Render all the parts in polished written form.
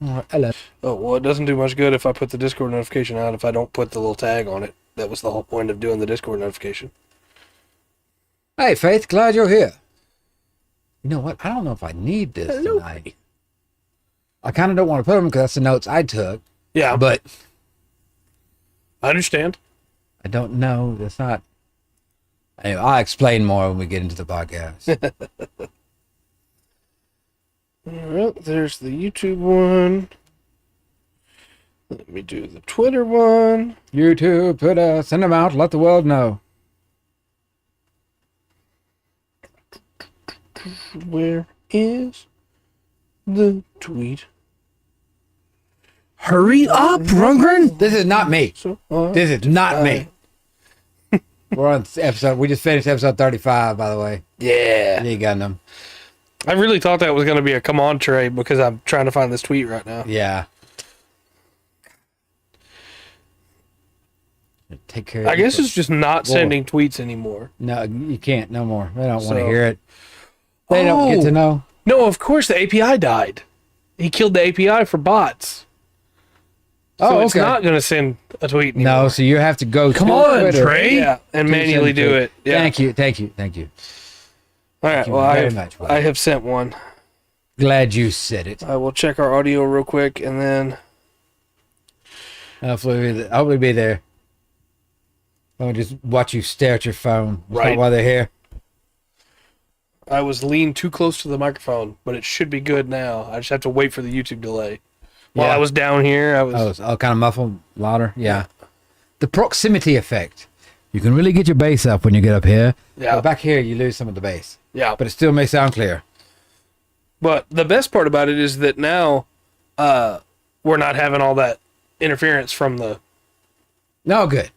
Hello. Oh, well, it doesn't do much good if I put the Discord notification out if I don't put the little tag on it. That was the whole point of doing the Discord notification. Hey, Faith, glad you're here. You know what? I don't know if I need this tonight. I kind of don't want to put them because that's the notes I took. Yeah. But I understand. I don't know. That's not... Anyway, I'll explain more when we get into the podcast. Alright, there's the YouTube one. Let me do the Twitter one. YouTube, Twitter, send them out, let the world know. Where is the tweet? Hurry up, Rundgren! This is not me. This is not me. We're on episode. We just finished episode 35, by the way. Yeah. You got them. I really thought that was going to be a come on tray because I'm trying to find this tweet right now. Yeah. Take care. I guess it's just not sending tweets anymore. No, you can't. No more. They don't want to hear it. They don't get to know. No, of course the API died. He killed the API for bots. So it's not going to send a tweet anymore. No, so you have to go Come on, Twitter, Trey. Yeah, and manually do it. Yeah. Thank you. All right, well, I have sent one. Glad you said it. I will check our audio real quick, and then... Hopefully be there. I'll just watch you stare at your phone while they're here. I was leaned too close to the microphone, but it should be good now. I just have to wait for the YouTube delay. While I was down here, I was... Oh, kind of muffled, louder? Yeah. The proximity effect. You can really get your bass up when you get up here. Yeah. But back here, you lose some of the bass. Yeah. But it still may sound clear. But the best part about it is that now we're not having all that interference from the good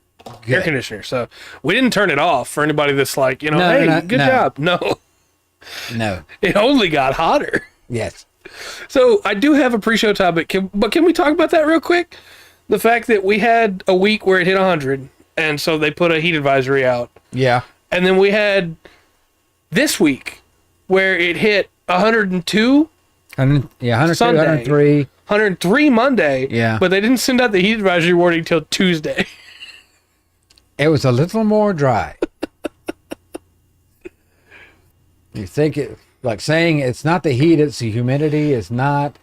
air conditioner. So we didn't turn it off for anybody that's like, good job. No. It only got hotter. Yes. So I do have a pre-show topic, but can we talk about that real quick? The fact that we had a week where it hit 100, and so they put a heat advisory out. Yeah. And then we had this week where it hit 102. 102, Sunday, 103. 103 Monday. Yeah. But they didn't send out the heat advisory warning until Tuesday. It was a little more dry. You think it... Like saying it's not the heat, it's the humidity. It's not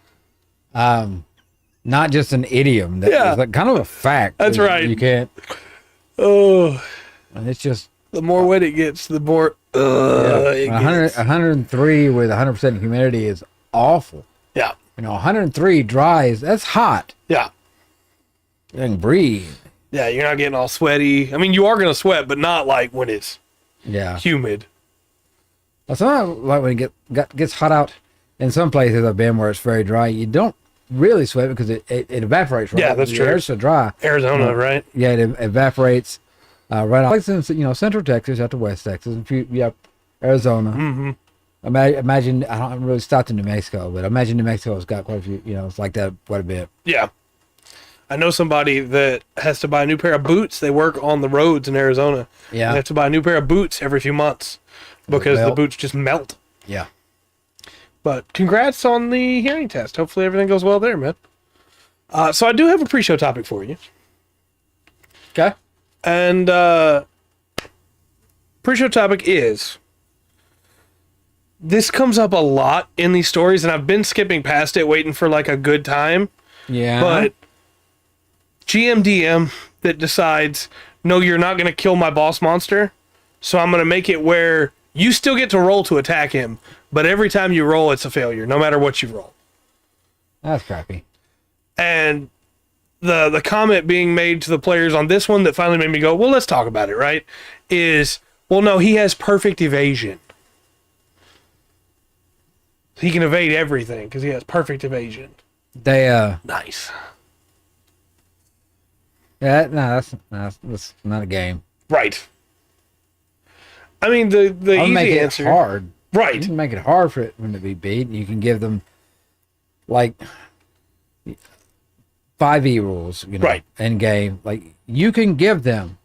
just an idiom. It's like kind of a fact. That's right. You can't. Oh. And it's just... The more wet it gets, the more... it 103 with 100% humidity is awful. Yeah. 103 dry that's hot. Yeah. You can breathe. Yeah, you're not getting all sweaty. I mean, you are going to sweat, but not like when it's humid. Sometimes, like when it gets hot out in some places I've been where it's very dry, you don't really sweat because it evaporates. Right? Yeah, that's true. Air's so dry. Arizona, right? Yeah, it evaporates right off. Like in Central Texas, out to West Texas, Arizona. Mm-hmm. Imagine I haven't really stopped in New Mexico, but imagine New Mexico's got quite a few. It's like that quite a bit. Yeah, I know somebody that has to buy a new pair of boots. They work on the roads in Arizona. Yeah, they have to buy a new pair of boots every few months. Because the boots just melt. Yeah. But congrats on the hearing test. Hopefully everything goes well there, man. So I do have a pre-show topic for you. Okay. And pre-show topic is... This comes up a lot in these stories, and I've been skipping past it, waiting for like a good time. Yeah. But GMDM that decides, no, you're not going to kill my boss monster, so I'm going to make it where... You still get to roll to attack him, but every time you roll, it's a failure, no matter what you roll. That's crappy. And the comment being made to the players on this one that finally made me go, well, let's talk about it, right? Is, well, no, he has perfect evasion. He can evade everything because he has perfect evasion. Nice. Yeah, no, that's not a game. Right. I mean, the easy make it answer... hard. Right. You can make it hard for them to be beat. You can give them, like, 5e rules, right. In game. Like, you can give them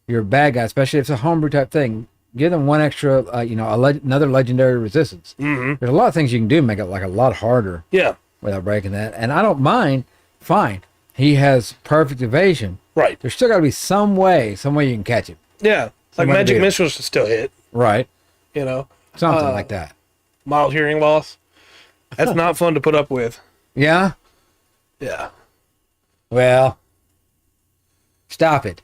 your bad guy, especially if it's a homebrew type thing. Give them one extra, another legendary resistance. Mm-hmm. There's a lot of things you can do to make it, like, a lot harder. Yeah. without breaking that. And I don't mind. Fine. He has perfect evasion. Right. There's still got to be some way you can catch him. Yeah. Like magic missiles should still hit. Right. You know? Something like that. Mild hearing loss. That's not fun to put up with. Yeah? Yeah. Well, stop it.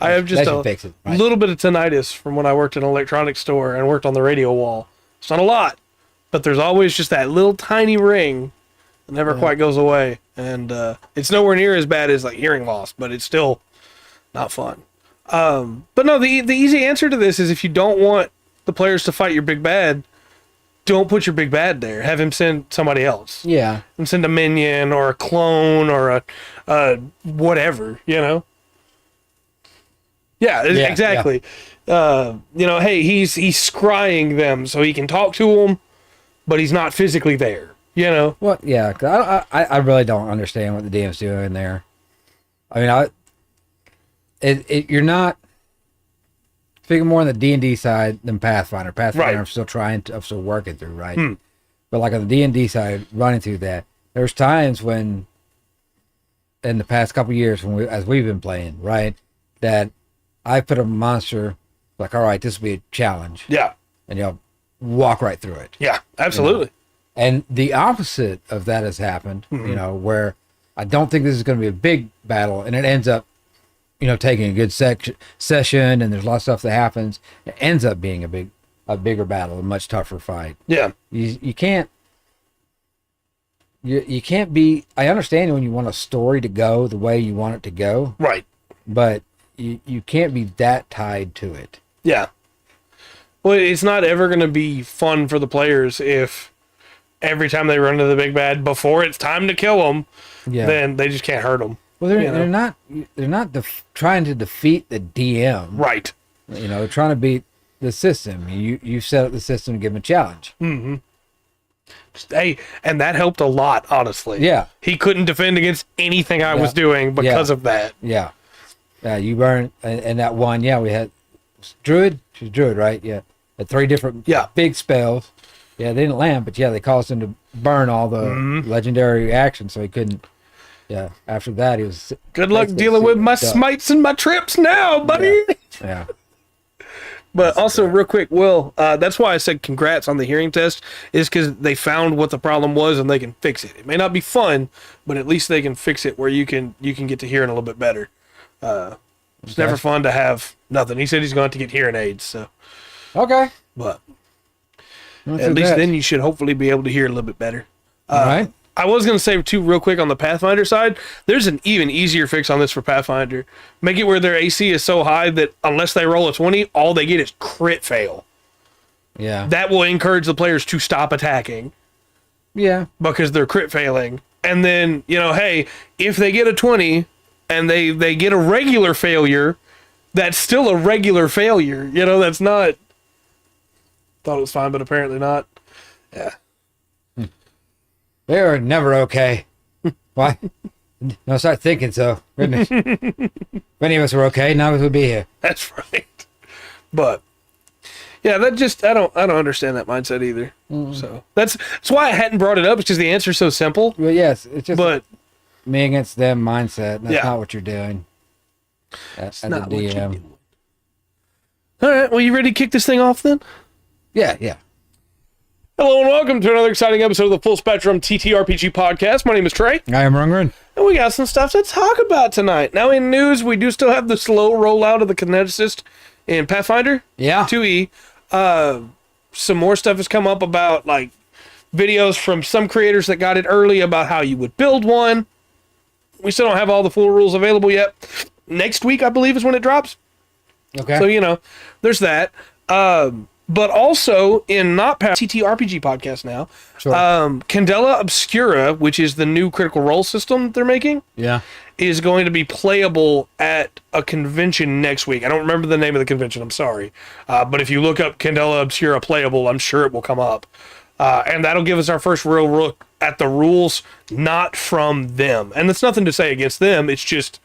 I have just a fix it, right? little bit of tinnitus from when I worked in an electronics store and worked on the radio wall. It's not a lot, but there's always just that little tiny ring that never quite goes away. And it's nowhere near as bad as like hearing loss, but it's still not fun. But no, the easy answer to this is if you don't want the players to fight your big bad, don't put your big bad there. Have him send somebody else. Yeah. And send a minion or a clone or a whatever, you know? Yeah, exactly. Yeah. You know, hey, he's scrying them so he can talk to them, but he's not physically there, you know? Well, yeah, 'cause I really don't understand what the DM's doing there. I mean, you're not speaking more on the D&D side than Pathfinder. Pathfinder, I'm still I'm still working through, right? But like on the D&D side, running through that, there's times when, in the past couple of years, as we've been playing, right, that I put a monster like, all right, this will be a challenge. Yeah. And you'll walk right through it. Yeah, absolutely. You know? And the opposite of that has happened, you know, where I don't think this is going to be a big battle, and it ends up, you know, taking a good session, and there's a lot of stuff that happens. It ends up being a bigger battle, a much tougher fight. Yeah. You can't be. I understand when you want a story to go the way you want it to go, Right. but you can't be that tied to it. Yeah. Well, it's not ever going to be fun for the players if every time they run into the big bad before it's time to kill them, then they just can't hurt them. Well, they're not trying to defeat the DM, right? You know, they're trying to beat the system. You set up the system to give them a challenge. Mm-hmm. Hey, and that helped a lot, honestly. Yeah, he couldn't defend against anything I was doing because of that. Yeah, you burn and that one. Yeah, we had Druid. She's Druid, right? Yeah, had 3 different big spells. Yeah, they didn't land, but they caused him to burn all the legendary actions, so he couldn't. Yeah, after that, he was... Good luck dealing with my smites and my trips now, buddy! Yeah. But also, real quick, Will, that's why I said congrats on the hearing test, is because they found what the problem was and they can fix it. It may not be fun, but at least they can fix it where you can get to hearing a little bit better. It's never fun to have nothing. He said he's going to get hearing aids, so... Okay. But at least then you should hopefully be able to hear a little bit better. All right. I was going to say, too, real quick on the Pathfinder side, there's an even easier fix on this for Pathfinder. Make it where their AC is so high that unless they roll a 20, all they get is crit fail. Yeah. That will encourage the players to stop attacking. Yeah. Because they're crit failing. And then, you know, hey, if they get a 20 and they get a regular failure, that's still a regular failure. You know, that's not... Thought it was fine, but apparently not. Yeah. They are never okay. Why? No, start thinking so. Goodness. If any of us were okay, none of us would be here. That's right. But yeah, that just I don't understand that mindset either. So that's why I hadn't brought it up, because the answer's so simple. Well, yes, it's just me against them mindset. That's not what you're doing. That's not what you're doing. All right, well, you ready to kick this thing off then? Yeah. Hello and welcome to another exciting episode of the Full Spectrum TTRPG podcast. My name is Trey. I am Rungren. And we got some stuff to talk about tonight. Now in news, we do still have the slow rollout of the kineticist in Pathfinder 2E. Some more stuff has come up about like videos from some creators that got it early about how you would build one. We still don't have all the full rules available yet. Next week, I believe, is when it drops. Okay. So, you know, there's that. But also in TTRPG podcast now, Candela Obscura, which is the new Critical Role system that they're making, is going to be playable at a convention next week. I don't remember the name of the convention, I'm sorry. But if you look up Candela Obscura playable, I'm sure it will come up. And that'll give us our first real look at the rules, not from them. And that's nothing to say against them. It's just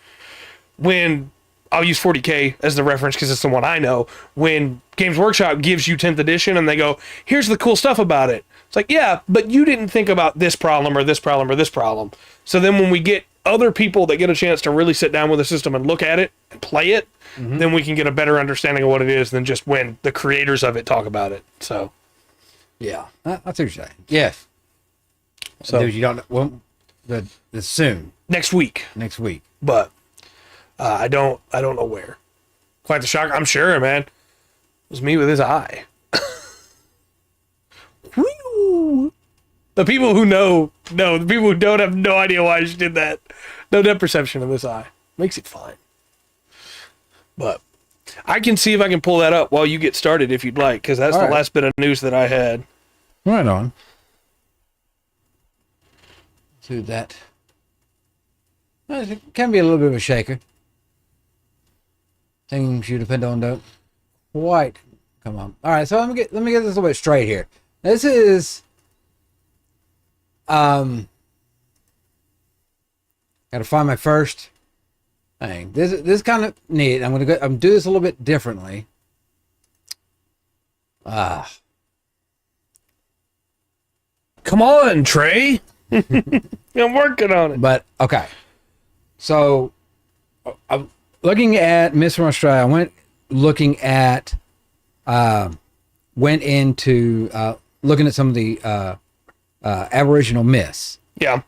when... I'll use 40K as the reference because it's the one I know. When Games Workshop gives you 10th edition and they go, here's the cool stuff about it. It's like, yeah, but you didn't think about this problem or this problem or this problem. So then when we get other people that get a chance to really sit down with the system and look at it and play it, then we can get a better understanding of what it is than just when the creators of it talk about it. So, yeah, that's what you're saying. Yes. So you don't well, the soon next week, but I don't know where. Quite the shock. I'm sure, man. It was me with his eye. Whew. The people who know. The people who don't have no idea why she did that. No depth perception of this eye. Makes it fine. But I can see if I can pull that up while you get started if you'd like, because that's the last bit of news that I had. Right on. To that. It can be a little bit of a shaker. Things you depend on don't quite come on. All right, so let me get this a little bit straight here. This is gotta find my first thing. This is kind of neat. I'm do this a little bit differently. Come on, Trey. I'm working on it. But okay. So I'm looking at Myths from Australia. I went into looking at some of the Aboriginal myths. Yeah.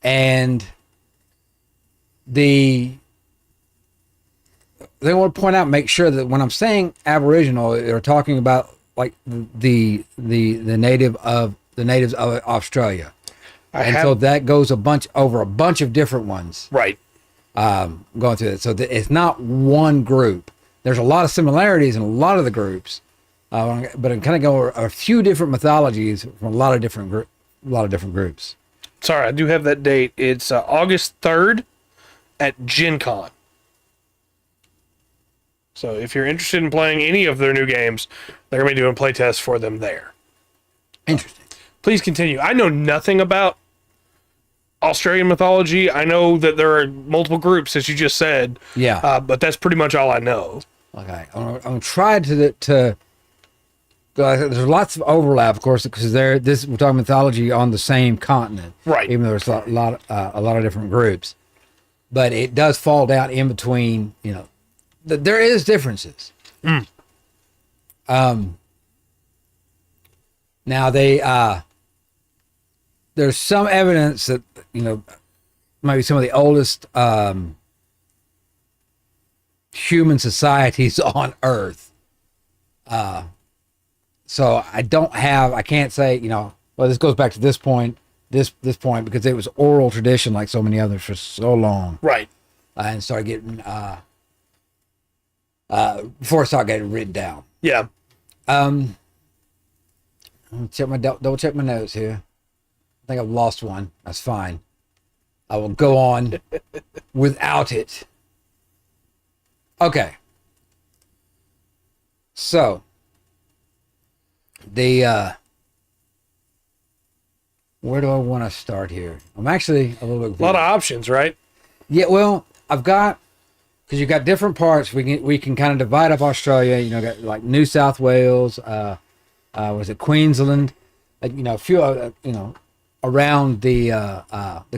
And they want to point out, make sure that when I'm saying Aboriginal, they're talking about like the natives of Australia. So that goes over a bunch of different ones. Right. Going through it. So it's not one group. There's a lot of similarities in a lot of the groups. But I'm kind of go over a few different mythologies from a lot of different groups. Sorry, I do have that date. It's August 3rd at Gen Con. So if you're interested in playing any of their new games, they're going to be doing playtests for them there. Interesting. Please continue. I know nothing about Australian mythology. I know that there are multiple groups, as you just said. Yeah. But that's pretty much all I know. Okay. I'm going to try to there's lots of overlap, of course, because we're talking mythology on the same continent. Right. Even though there's a lot of different groups. But it does fall down in between, there is differences. Now there's some evidence that, maybe some of the oldest human societies on Earth. So I can't say, well, this goes back to this point, this point, because it was oral tradition like so many others for so long. Right. And started getting, before it started getting written down. Yeah. Double check my notes here. I think I've lost one. That's fine. I will go on without it. Okay. So where do I want to start here? I'm actually a little bit. A lot of options, right? Yeah. Well, because you've got different parts. We can kind of divide up Australia. Got like New South Wales. Was it Queensland? A few. Around the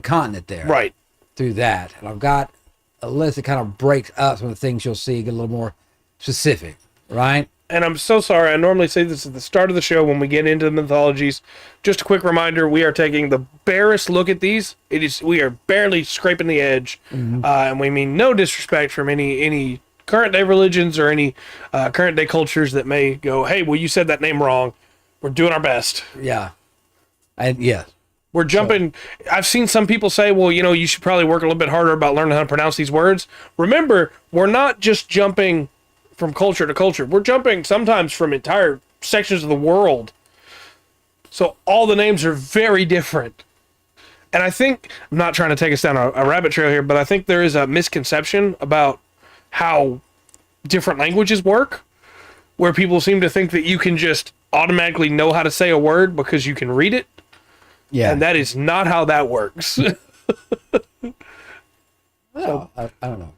continent there. Right. Through that, and I've got a list that kind of breaks up some of the things you'll see, get a little more specific. Right. And I'm so sorry. I normally say this at the start of the show when we get into the mythologies. Just a quick reminder: we are taking the barest look at these. We are barely scraping the edge, and we mean no disrespect from any current day religions or any current day cultures that may go, "Hey, well, you said that name wrong." We're doing our best. Yeah, and yeah, we're jumping. So, I've seen some people say, "Well, you should probably work a little bit harder about learning how to pronounce these words." Remember, we're not just jumping from culture to culture. We're jumping sometimes from entire sections of the world. So all the names are very different. And I think, I'm not trying to take us down a rabbit trail here, but I think there is a misconception about how different languages work, where people seem to think that you can just automatically know how to say a word because you can read it. Yeah. And that is not how that works. Well, I don't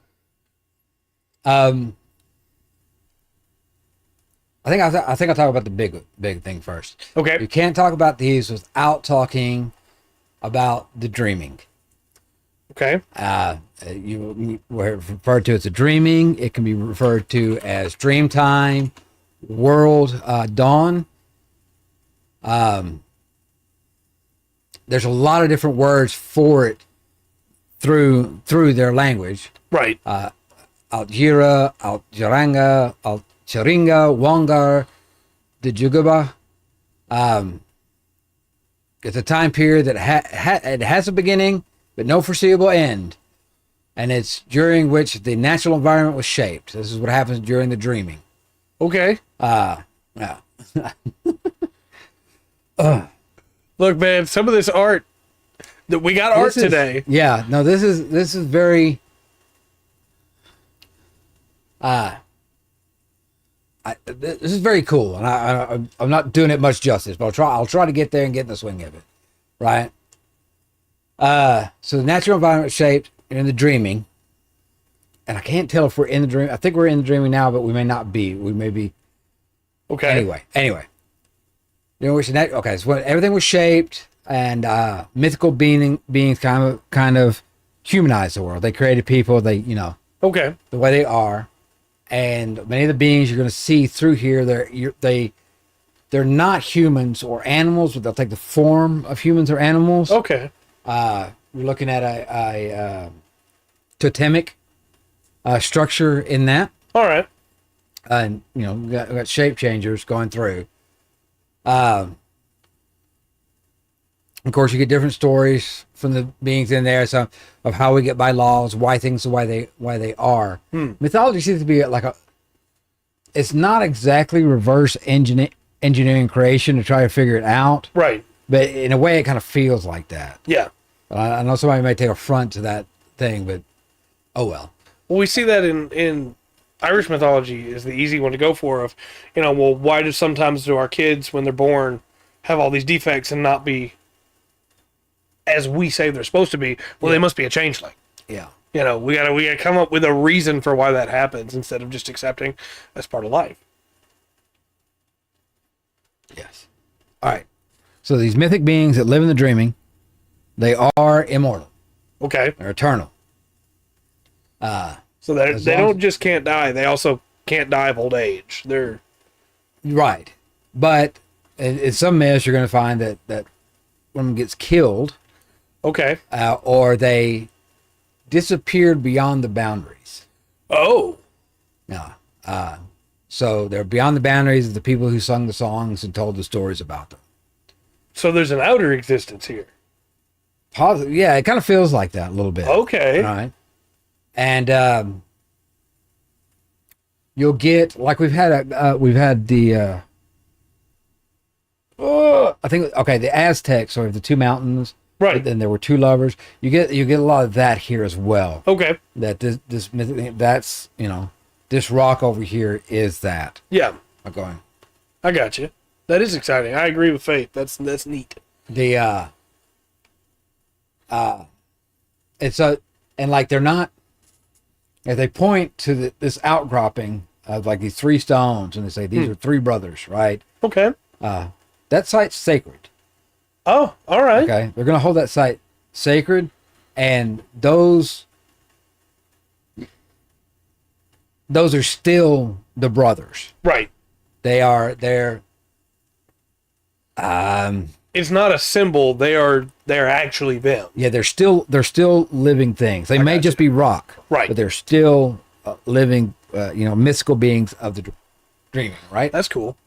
know. I think I'll talk about the big thing first. Okay. You can't talk about these without talking about the dreaming. Okay. You referred to as a dreaming. It can be referred to as dream time, world dawn. There's a lot of different words for it through their language. Right. Algira, Aljaranga, Alcharinga, Wangar, Dijuguba. It's a time period that it has a beginning, but no foreseeable end. And it's during which the natural environment was shaped. This is what happens during the dreaming. Okay. Yeah. Look, man, some of this art that we got art today. Yeah. No, this is very. This is very cool, and I'm not doing it much justice, but I'll try to get there and get in the swing of it, right? So the natural environment shaped in the dreaming, and I can't tell if we're in the dream. I think we're in the dreaming now, but we may not be. We may be. Okay. Anyway. You know, okay, so when everything was shaped, and mythical beings kind of humanized the world. They created people. They, okay, the way they are. And many of the beings you're going to see through here, they're not humans or animals, but they'll take the form of humans or animals. Okay. We're looking at a totemic structure in that. All right. And, we got shape changers going through. Of course, you get different stories from the beings in there, so of how we get by laws, why things are why they are. Mythology seems to be it's not exactly reverse engineering creation to try to figure it out, right? But in a way, it kind of feels like that. Yeah. I know somebody may take affront to that thing, but oh well. Well, we see that in Irish mythology is the easy one to go for. Of why do our kids when they're born have all these defects and not be as we say they're supposed to be? Well, they must be a changeling. Yeah. We gotta come up with a reason for why that happens instead of just accepting as part of life. Yes. All right. So these mythic beings that live in the dreaming, they are immortal. Okay. They're eternal. So they don't just can't die; they also can't die of old age. They're right. But in some myths, you're going to find that one gets killed. Okay. Or they disappeared beyond the boundaries. Oh. Yeah. So they're beyond the boundaries of the people who sung the songs and told the stories about them. So there's an outer existence here. Yeah, it kind of feels like that a little bit. Okay. All right. And you'll get, like we've had the I think, okay, the Aztecs, so the two mountains. Right. And there were two lovers. You get a lot of that here as well. Okay. That that's this rock over here is that. Yeah. I'm going. I got you. That is exciting. I agree with Faith. That's neat. The it's and like they're not. If they point to this outcropping of like these three stones and they say these are three brothers, right? Okay. That site's sacred. Oh, all right. Okay, they're going to hold that site sacred, and those are still the brothers. Right. They're. It's not a symbol. They're actually them. Yeah, they're still living things. They may just be rock, right? But they're still living, mystical beings of the dreaming, right? That's cool.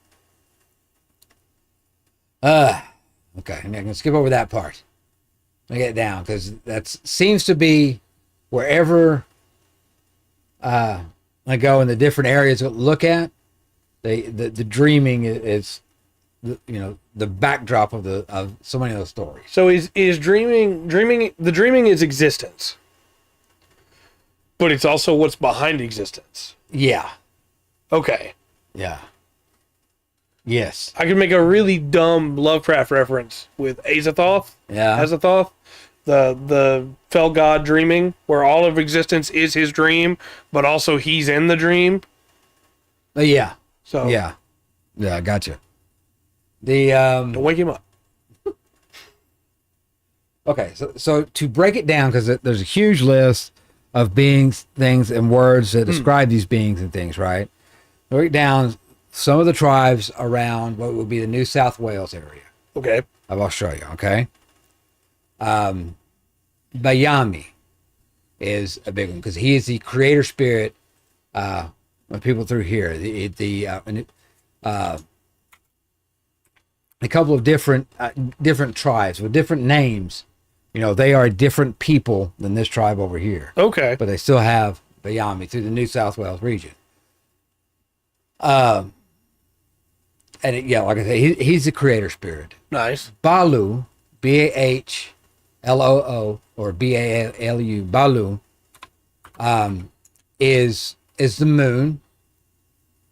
Okay, I'm going to skip over that part. Let me get it down because that seems to be wherever I go in the different areas to look at. The dreaming is the backdrop of so many of those stories. So is dreaming the dreaming is existence, but it's also what's behind existence. Yeah. Okay. Yeah. Yes. I could make a really dumb Lovecraft reference with Azathoth. Yeah. Azathoth, the fell god dreaming, where all of existence is his dream, but also he's in the dream. Yeah. So yeah. Yeah, I gotcha. The Don't wake him up. Okay, so to break it down, because there's a huge list of beings, things, and words that describe these beings and things, right? Break down some of the tribes around what would be the New South Wales area. Okay. Of Australia, okay? Bayami is a big one because he is the creator spirit of people through here. A couple of different tribes with different names. You know, they are different people than this tribe over here. Okay. But they still have Bayami through the New South Wales region. And like I say, he's the creator spirit. Nice. Balu, Bahloo, or Balu, Balu, is the moon.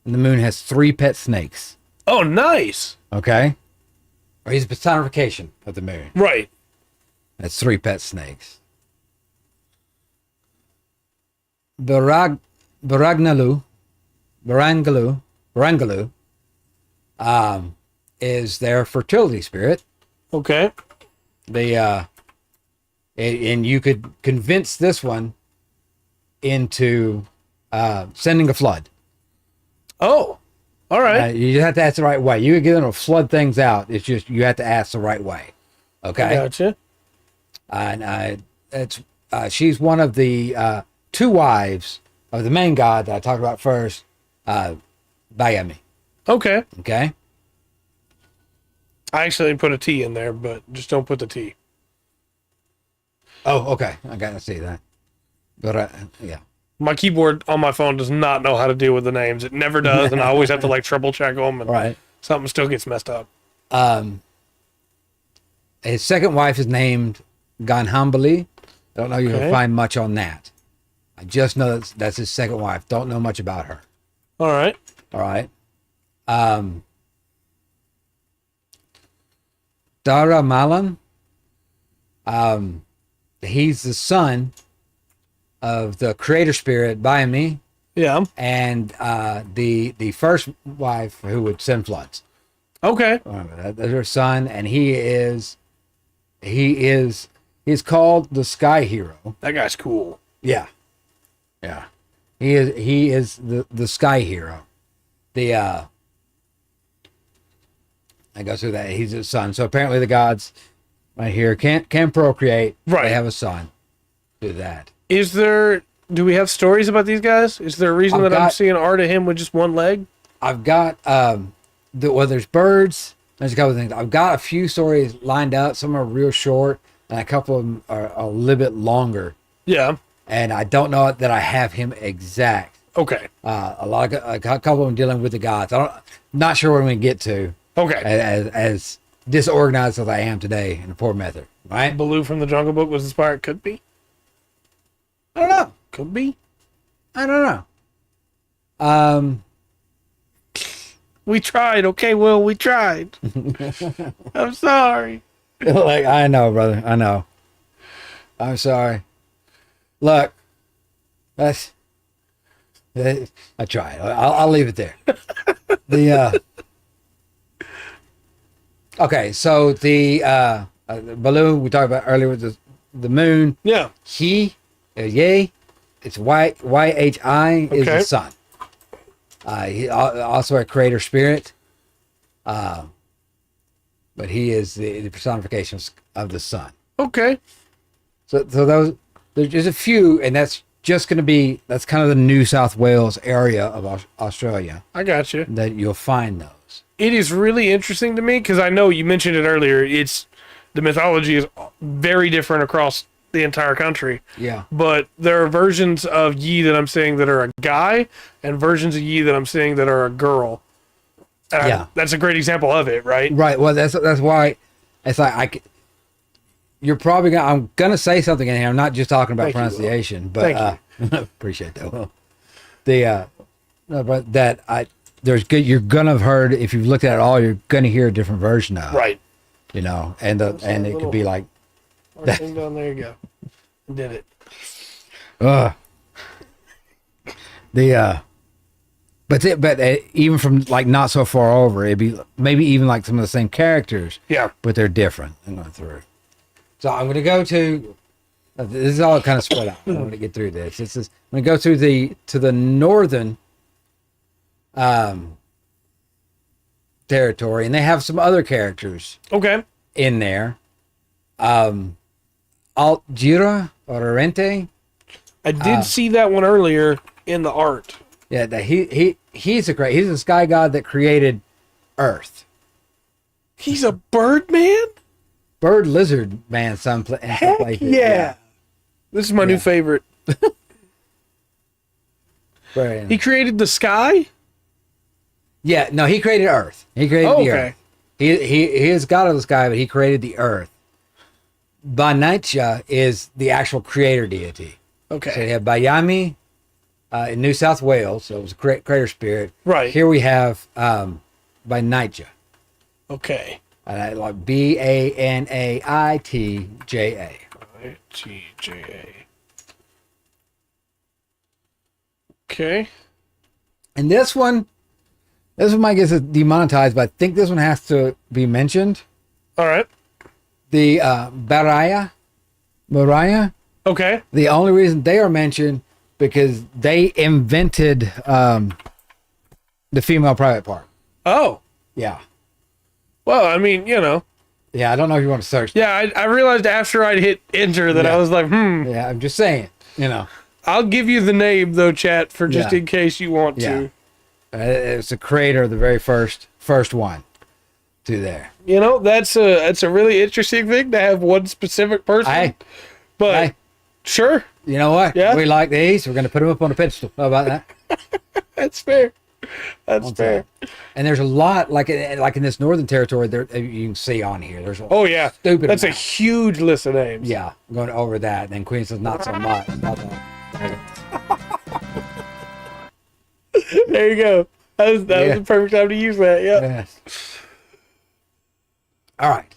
And the moon has 3 pet snakes. Oh, nice. Okay? Or he's a personification of the moon. Right. That's 3 pet snakes. Barangalu is their fertility spirit. Okay. And you could convince this one into sending a flood. Oh, all right. You just have to ask the right way. You could get them to flood things out. It's just you have to ask the right way. Okay. Gotcha. And she's one of the 2 wives of the main god that I talked about first, Bayami. Okay. Okay. I actually put a T in there, but just don't put the T. Oh, okay. I got to see that. But yeah. My keyboard on my phone does not know how to deal with the names. It never does, and I always have to like triple check them, and right. Something still gets messed up. His second wife is named Ganhambali. Don't know you'll find much on that. I just know that's his second wife. Don't know much about her. All right. Dara Malan. He's the son of the creator spirit Bayami. Yeah. And the first wife who would send floods. Okay. That's her son, and he's called the Sky Hero. That guy's cool. Yeah. He is the Sky Hero. I go through that. He's his son. So apparently the gods right here can procreate. Right. They have a son. Do that. Do we have stories about these guys? Is there a reason I'm seeing art of him with just 1 leg? I've got there's birds. There's a couple of things. I've got a few stories lined up. Some are real short, and a couple of them are a little bit longer. Yeah. And I don't know that I have him exact. Okay. A couple of them dealing with the gods. Not sure what I'm going to get to. Okay. As disorganized as I am today in the poor method. Right? Baloo from the Jungle Book was inspired. Could be. I don't know. Could be. I don't know. We tried. Okay, Will, we tried. I'm sorry. Like, I know, brother. I know. I'm sorry. Look, I tried. I'll leave it there. Okay, so the balloon we talked about earlier with the moon. Yeah. It's YHI is the sun. He also a creator spirit. But he is the personification of the sun. Okay. So there's a few, and that's kind of the New South Wales area of Australia. I got you. That you'll find those. It is really interesting to me because I know you mentioned it earlier. The mythology is very different across the entire country. Yeah. But there are versions of Yi that I'm seeing that are a guy, and versions of Yi that I'm seeing that are a girl. And that's a great example of it, right? Right. Well, that's why it's like you're probably gonna. I'm gonna say something in here. I'm not just talking about pronunciation, but appreciate that. Well, but you're gonna have heard, if you've looked at it all, you're gonna hear a different version of it. Right. You know, and it could be like that. Down there you go. Did it. But But even from like not so far over, it'd be maybe even like some of the same characters. Yeah. But they're different. I'm going through. So I'm going to go to. This is all kind of spread out. I'm going to get through this. I'm going to go to the northern territory, and they have some other characters. Okay. In there, Altgira or Rente. I did see that one earlier in the art. Yeah, that he's a sky god that created Earth. He's a bird man? Bird lizard man, Heck yeah. This is my new favorite. He created the sky? Yeah, no, he created Earth. He created the Earth. He is god of the sky, but he created the Earth. Banaitja is the actual creator deity. Okay. So you have Bayami in New South Wales, so it was a creator spirit. Right. Here we have Banaitja. Okay. Like Banaitja. ITJA. Okay. And this one might get demonetized, but I think this one has to be mentioned. All right. The Mariah. Okay. The only reason they are mentioned because they invented the female private part. Oh. Yeah. Well, I mean, Yeah, I don't know if you want to search. Yeah, I realized after I'd hit enter that I was like, Yeah, I'm just saying, I'll give you the name, though, chat, for just in case you want to. It's the creator of the very first one to there. That's a really interesting thing to have one specific person. Sure. You know what? Yeah. We like these. We're going to put them up on a pedestal. How about that? That's fair. That's fair. And there's a lot, like in this northern territory, there you can see on here. There's stupid. That's amount. A huge list of names. Yeah, I'm going over that. And then Queensland's not so much. There you go. That was the perfect time to use that. Yeah. Yes. All right.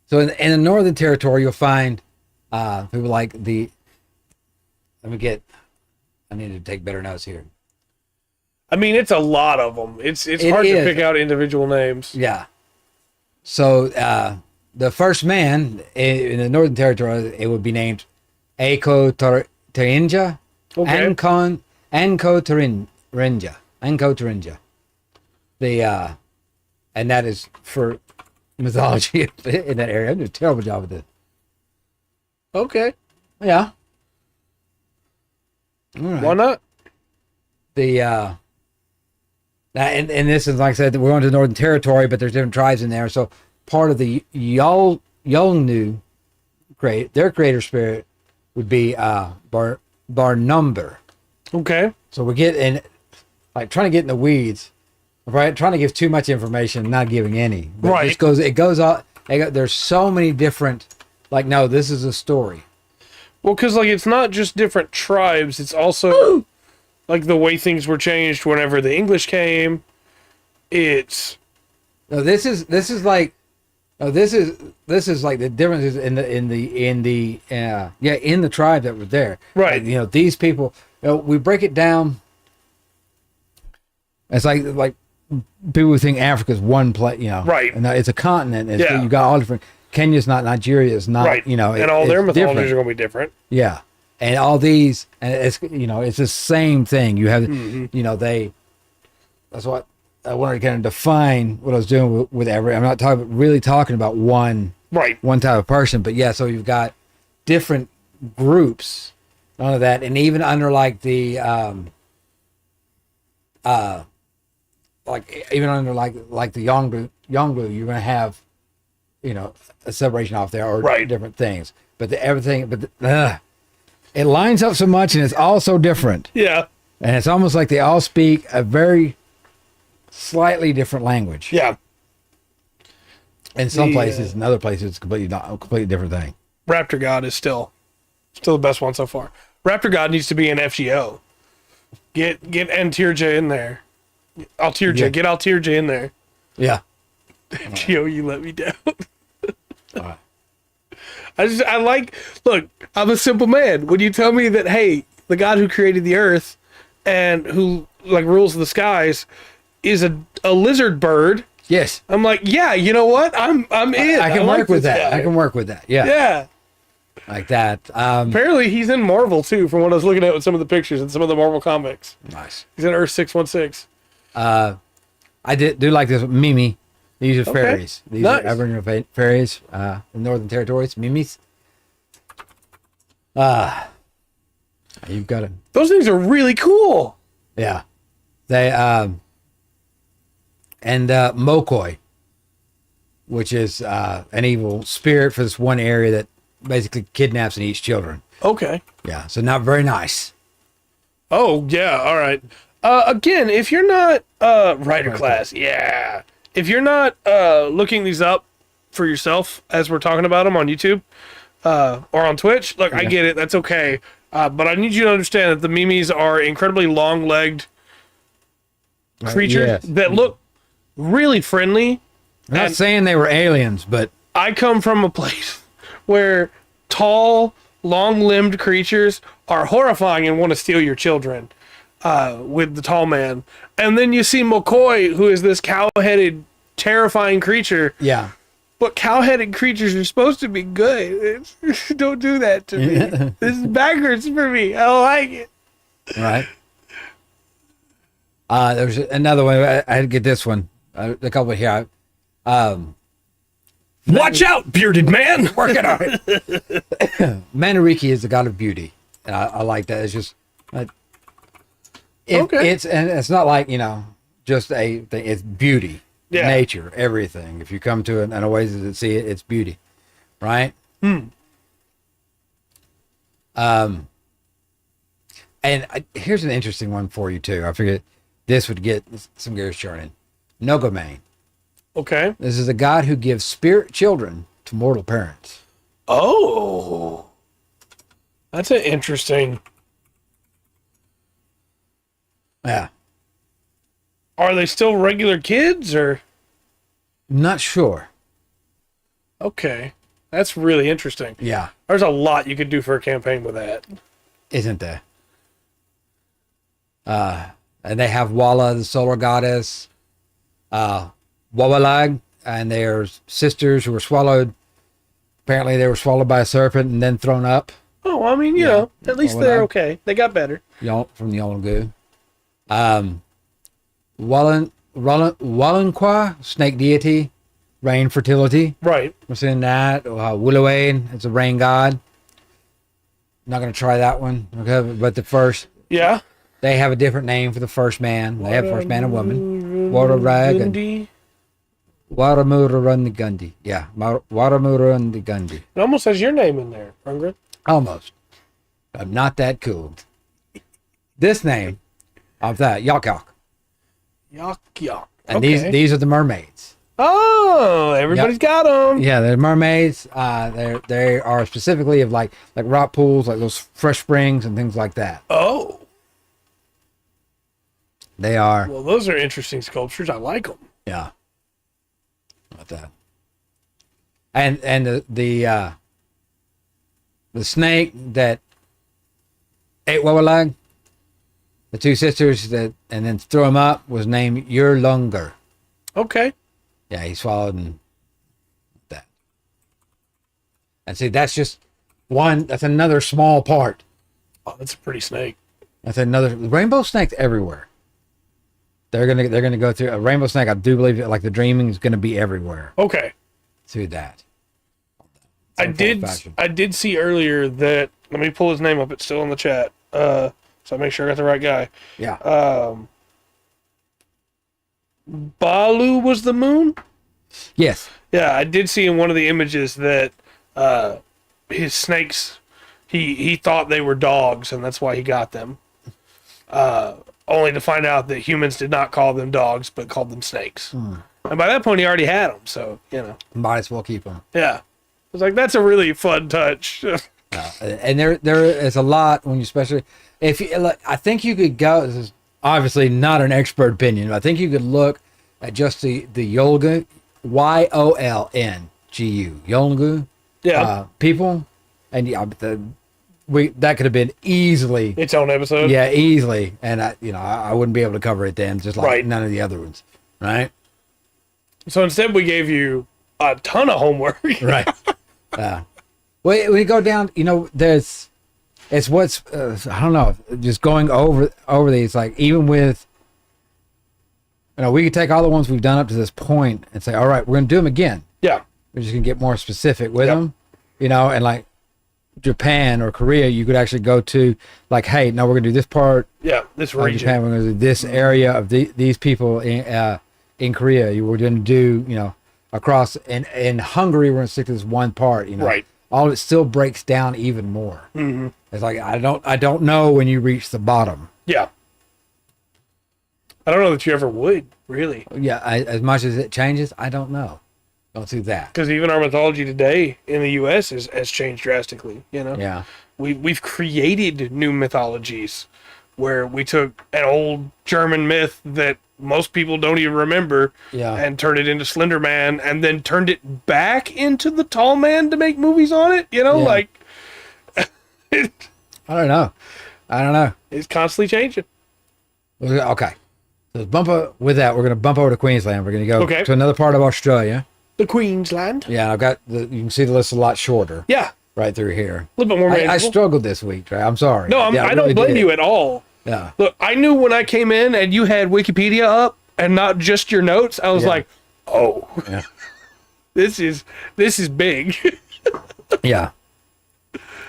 So in the northern territory, you'll find people like I need to take better notes here. I mean, it's a lot of them. It's hard to pick out individual names. Yeah. So the first man in the northern territory, it would be named Ako Tarinja. Okay. Anko Tarinja. And that is for mythology in that area. I did a terrible job with this. Okay. Yeah. All right. Why not? And this is, like I said, we're going to the Northern Territory, but there's different tribes in there. So part of the Yolnu, their creator spirit would be Barnumber. Okay. So we're getting, like, trying to get in the weeds, right? Trying to give too much information, not giving any. But right. It goes out. There's so many different, no, this is a story. Well, because, it's not just different tribes. It's also... like the way things were changed whenever the English came. This is like the differences in the tribe that were there. Right. These people. We break it down. It's like people would think Africa's one place. Right. And it's a continent. You got all different. Kenya's not. Nigeria is not. Right. And all their mythologies are going to be different. Yeah. And all these, and it's it's the same thing. You have, that's what I wanted to kind of define what I was doing with every. I'm not really talking about one type of person, but yeah. So you've got different groups, none of that, and even under the the Yonglu, you're gonna have, a separation off there or different things. But it lines up so much, and it's all so different. Yeah. And it's almost like they all speak a very slightly different language. Yeah. In some places, in other places, it's completely different thing. Raptor God is still the best one so far. Raptor God needs to be an FGO. Get Antirja in there. Altirja. Yeah. Get Altirja in there. Yeah. FGO, you let me down. All right. Look, I'm a simple man. When you tell me that, hey, the God who created the earth and who like rules the skies, is a lizard bird. Yes. I'm like, yeah, you know what? I'm in. I can work with that. I can work with that. Yeah. Yeah. Like that. Apparently he's in Marvel too, from what I was looking at with some of the pictures and some of the Marvel comics. Nice. He's in Earth 616. I do like this Mimi. These are fairies. These nice. are Aboriginal fairies in Northern Territories. Mimis. You've got it. Those things are really cool. Yeah. They and Mokoi, which is an evil spirit for this one area that basically kidnaps and eats children. Okay. Yeah, so not very nice. Oh, yeah, all right. Again, if you're not writer class, yeah. If you're not looking these up for yourself as we're talking about them on YouTube or on Twitch, look, I get it. That's okay. But I need you to understand that the Mimis are incredibly long-legged creatures that look really friendly. I'm not saying they were aliens, but I come from a place where tall, long-limbed creatures are horrifying and want to steal your children with the tall man. And then you see Mokoi, who is this cow-headed, terrifying creature. Yeah. But cow-headed creatures are supposed to be good. Don't do that to me. This is backwards for me. I don't like it. Right. There's another one. I had to get this one. A couple here. Watch out, bearded man! Working on it. Manariki is the god of beauty. And I like that. It's just... It's not like, just a thing. It's beauty. Yeah. Nature, everything. If you come to it and a ways to see it, it's beauty, right? And here's an interesting one for you too. I figured this would get some gears churning. Nogomane. Okay. This is a god who gives spirit children to mortal parents. Oh, that's an interesting. Yeah. Are they still regular kids or? Not sure. Okay. That's really interesting. Yeah. There's a lot you could do for a campaign with that. Isn't there? And they have Walla, the solar goddess, Wawalag, and their sisters who were swallowed. Apparently they were swallowed by a serpent and then thrown up. Oh, I mean, you know, at least Wawalag. They're okay. They got better. From the Yolngu. Wallenqua, snake deity, rain fertility. Right. We're seeing that. Willowane, it's a rain god. Not going to try that one. Okay, but the first. Yeah. They have a different name for the first man. They have first man and woman. Waramurundigandi. Waramurundigandi. Yeah, Waramurundigandi. It almost has your name in there, Rungren. Almost. I'm not that cool. This name of that, Yok Yok. Yok Yok. And these are the mermaids. Oh, everybody's got them. Yeah, they're mermaids. They are specifically of like rock pools, like those fresh springs and things like that. Oh. They are. Well, those are interesting sculptures. I like them. Yeah. Like that. And the snake that ate Wawalag, the two sisters and then threw him up, was named Yurlunger. Okay. Yeah, he swallowed and that. And see, that's just one. That's another small part. Oh, that's a pretty snake. That's another rainbow snakes everywhere. They're gonna go through a rainbow snake. I do believe that, like the dreaming is gonna be everywhere. Okay. Through that. I did see earlier that. Let me pull his name up. It's still in the chat. So I make sure I got the right guy. Yeah. Balu was the moon? Yes. Yeah, I did see in one of the images that his snakes, he thought they were dogs, and that's why he got them. Only to find out that humans did not call them dogs, but called them snakes. And by that point, he already had them, so, you know. Might as well keep them. Yeah. I was like, that's a really fun touch. And there is a lot when you, especially if you, I think you could go. This is obviously not an expert opinion, but I think you could look at just the Yolngu, Yolngu, Yolngu, yeah, people, and the that could have been easily its own episode. Yeah, easily, and I wouldn't be able to cover it then, just like none of the other ones, right? So instead, we gave you a ton of homework. Right. Well, when you go down, it's what's I don't know, just going over these, like even with, we could take all the ones we've done up to this point and say, all right, we're gonna do them again. Yeah. We're just gonna get more specific with them, and like Japan or Korea, you could actually go to like, hey, no, we're gonna do this part. Yeah, this region. Japan, we're gonna do this area of these people in Korea. You were gonna do, across in Hungary, we're gonna stick to this one part. Right. All of it still breaks down even more. Mm-hmm. It's like I don't know when you reach the bottom. Yeah. I don't know that you ever would, really. Yeah, as much as it changes, I don't know. Don't do that. Because even our mythology today in the U.S. has changed drastically, Yeah. We've created new mythologies where we took an old German myth that most people don't even remember and turned it into Slender Man and then turned it back into the Tall Man to make movies on it, like... I don't know. It's constantly changing. Okay. So with that, we're going to bump over to Queensland. We're going to go to another part of Australia. The Queensland. Yeah, you can see the list a lot shorter. Yeah. Right through here. A little bit more manageable. I struggled this week, right? I'm sorry. No, I don't blame you at all. Yeah. Look, I knew when I came in and you had Wikipedia up and not just your notes, I was like, oh, this is big. Yeah.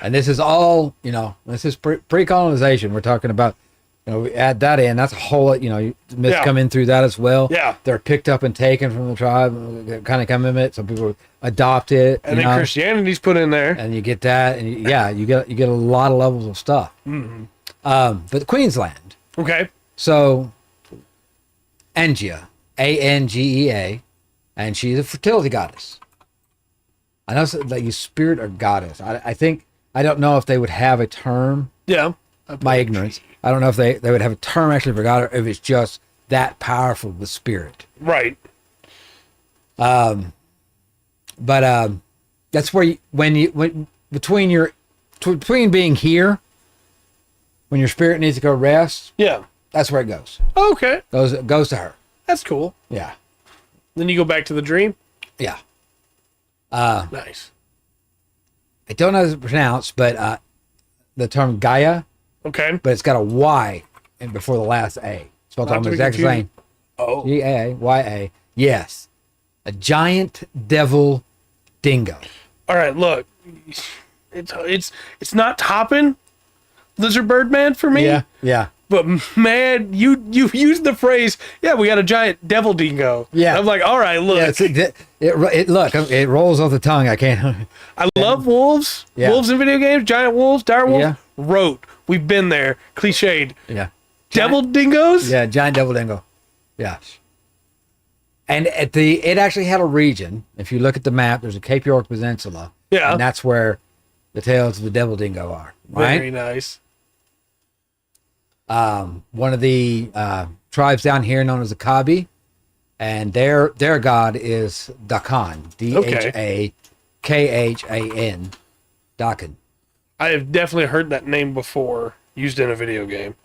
And this is all, this is pre-colonization. We're talking about, we add that in. That's a whole, myths come in through that as well. Yeah. They're picked up and taken from the tribe, kind of come in it. Some people adopt it. And then Christianity's put in there. And you get that. And you get a lot of levels of stuff. Mm-hmm. But Queensland. Okay. So, Angea, Angea, and she's a fertility goddess. I know that you spirit or goddess. I don't know if they would have a term. Yeah. My ignorance. I don't know if they would have a term actually for God, or if it's just that powerful with spirit. Right. But that's where between being here, when your spirit needs to go rest. Yeah. That's where it goes. Okay. Goes to her. That's cool. Yeah. Then you go back to the dream. Yeah. Nice. I don't know how to pronounce, but the term Gaia. Okay. But it's got a Y in before the last A. Spelled almost exactly the same. Oh. G-A-Y-A. Yes. A giant devil dingo. All right, look. It's not topping Lizard Bird Man for me. Yeah. Yeah. But man, you used the phrase, we got a giant devil dingo. Yeah. I'm like, all right, look. Yeah, it rolls off the tongue. I can't. I love wolves. Yeah. Wolves in video games, giant wolves, dire wolves. Yeah. Rote. We've been there. Cliched. Yeah. Devil dingoes? Yeah, giant devil dingo. Yeah. And it actually had a region. If you look at the map, there's a Cape York Peninsula. Yeah. And that's where the tails of the devil dingo are. Right? Very nice. One of the tribes down here known as the Kabi, and their god is Dakan. Dhakan. Dakan. I have definitely heard that name before, used in a video game.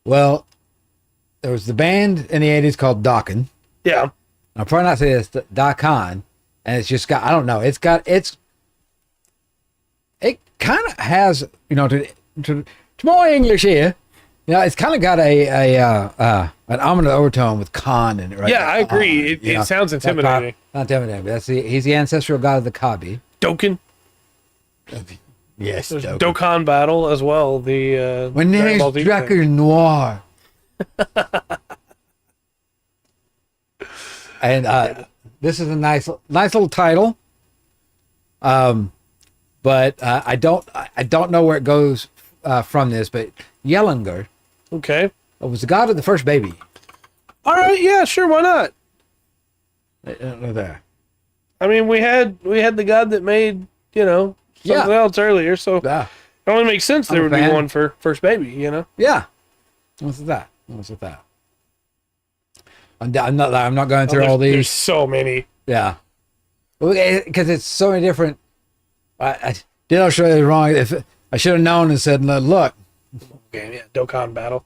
Well, there was the band in the 80s called Dakan. Yeah. I'll probably not say this, Dakan, and it's just got, I don't know, it kind of has, to more English here, it's kind of got an ominous overtone with Khan in it, right? Yeah, I agree. It sounds intimidating. Not intimidating. He's the ancestral god of the Kabi. Dokkan. Yes, There's Dokkan Battle as well. The my name is Drakkar Noir. And this is a nice little title. But I don't know where it goes from this. But Yellinger, okay, was the god of the first baby. All right, yeah, sure, why not? I don't know that. I mean, we had the god that made something else earlier, so it only makes sense there would be one for first baby, Yeah. What's with that? I'm not going through all these. There's so many. Yeah. Because it's so many different. Did I show you wrong? I should have known and said, look. Okay, yeah, Dokkan battle.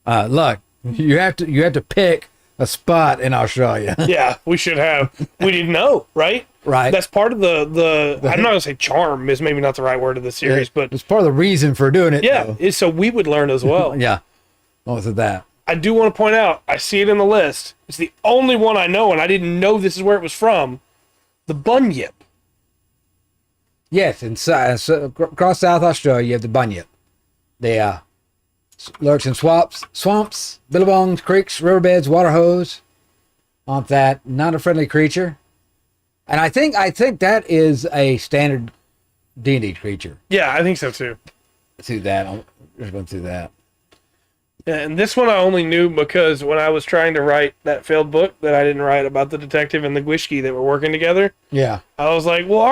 Look, you have to pick a spot in Australia. Yeah, we should have. We didn't know, right? Right. That's part of the I'm not gonna say charm is maybe not the right word of the series, but it's part of the reason for doing it. Yeah, so we would learn as well. Yeah. What was that? I do want to point out, I see it in the list. It's the only one I know, and I didn't know this is where it was from. The bunyip. Yes, across South Australia, you have the bunyip. They lurks in swamps, billabongs, creeks, riverbeds, water holes. On that, not a friendly creature. And I think that is a standard D&D creature. Yeah, I think so too. Through that, I'm just going through that. Yeah, and this one I only knew because when I was trying to write that failed book that I didn't write about the detective and the Gwishki that were working together. Yeah. I was like, well,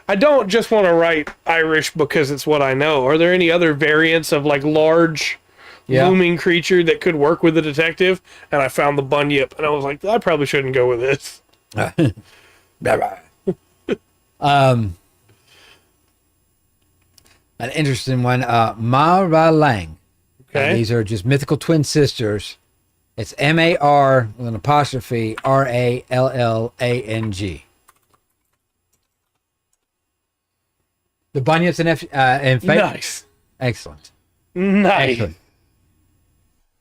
I don't just want to write Irish because it's what I know. Are there any other variants of like large looming creature that could work with the detective? And I found the bunyip and I was like, I probably shouldn't go with this. An interesting one, Maralang. Okay. These are just mythical twin sisters. It's M-A-R with an apostrophe R-A-L-L-A-N-G. The bunyips and fate. Nice. Excellent. Nice. Excellent.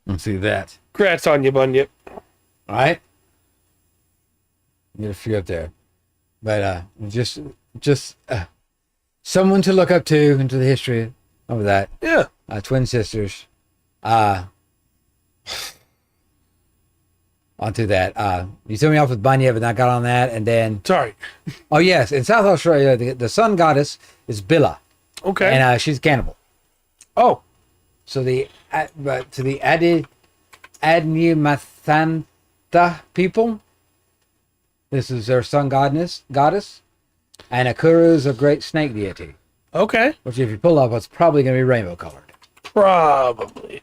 Let's see that. Congrats on you, bunyip. All right. Get a few up there, but just someone to look up to into the history of that. Yeah. Twin sisters. Onto that. You threw me off with Bunyip and I got on that, and then Sorry. Oh yes, in South Australia, the sun goddess is Billa. Okay. And she's a cannibal. Oh. So the Adnyamathanha people, this is their sun goddess, and Akuru is a great snake deity. Okay. Which, if you pull up, it's probably going to be rainbow colored. Probably.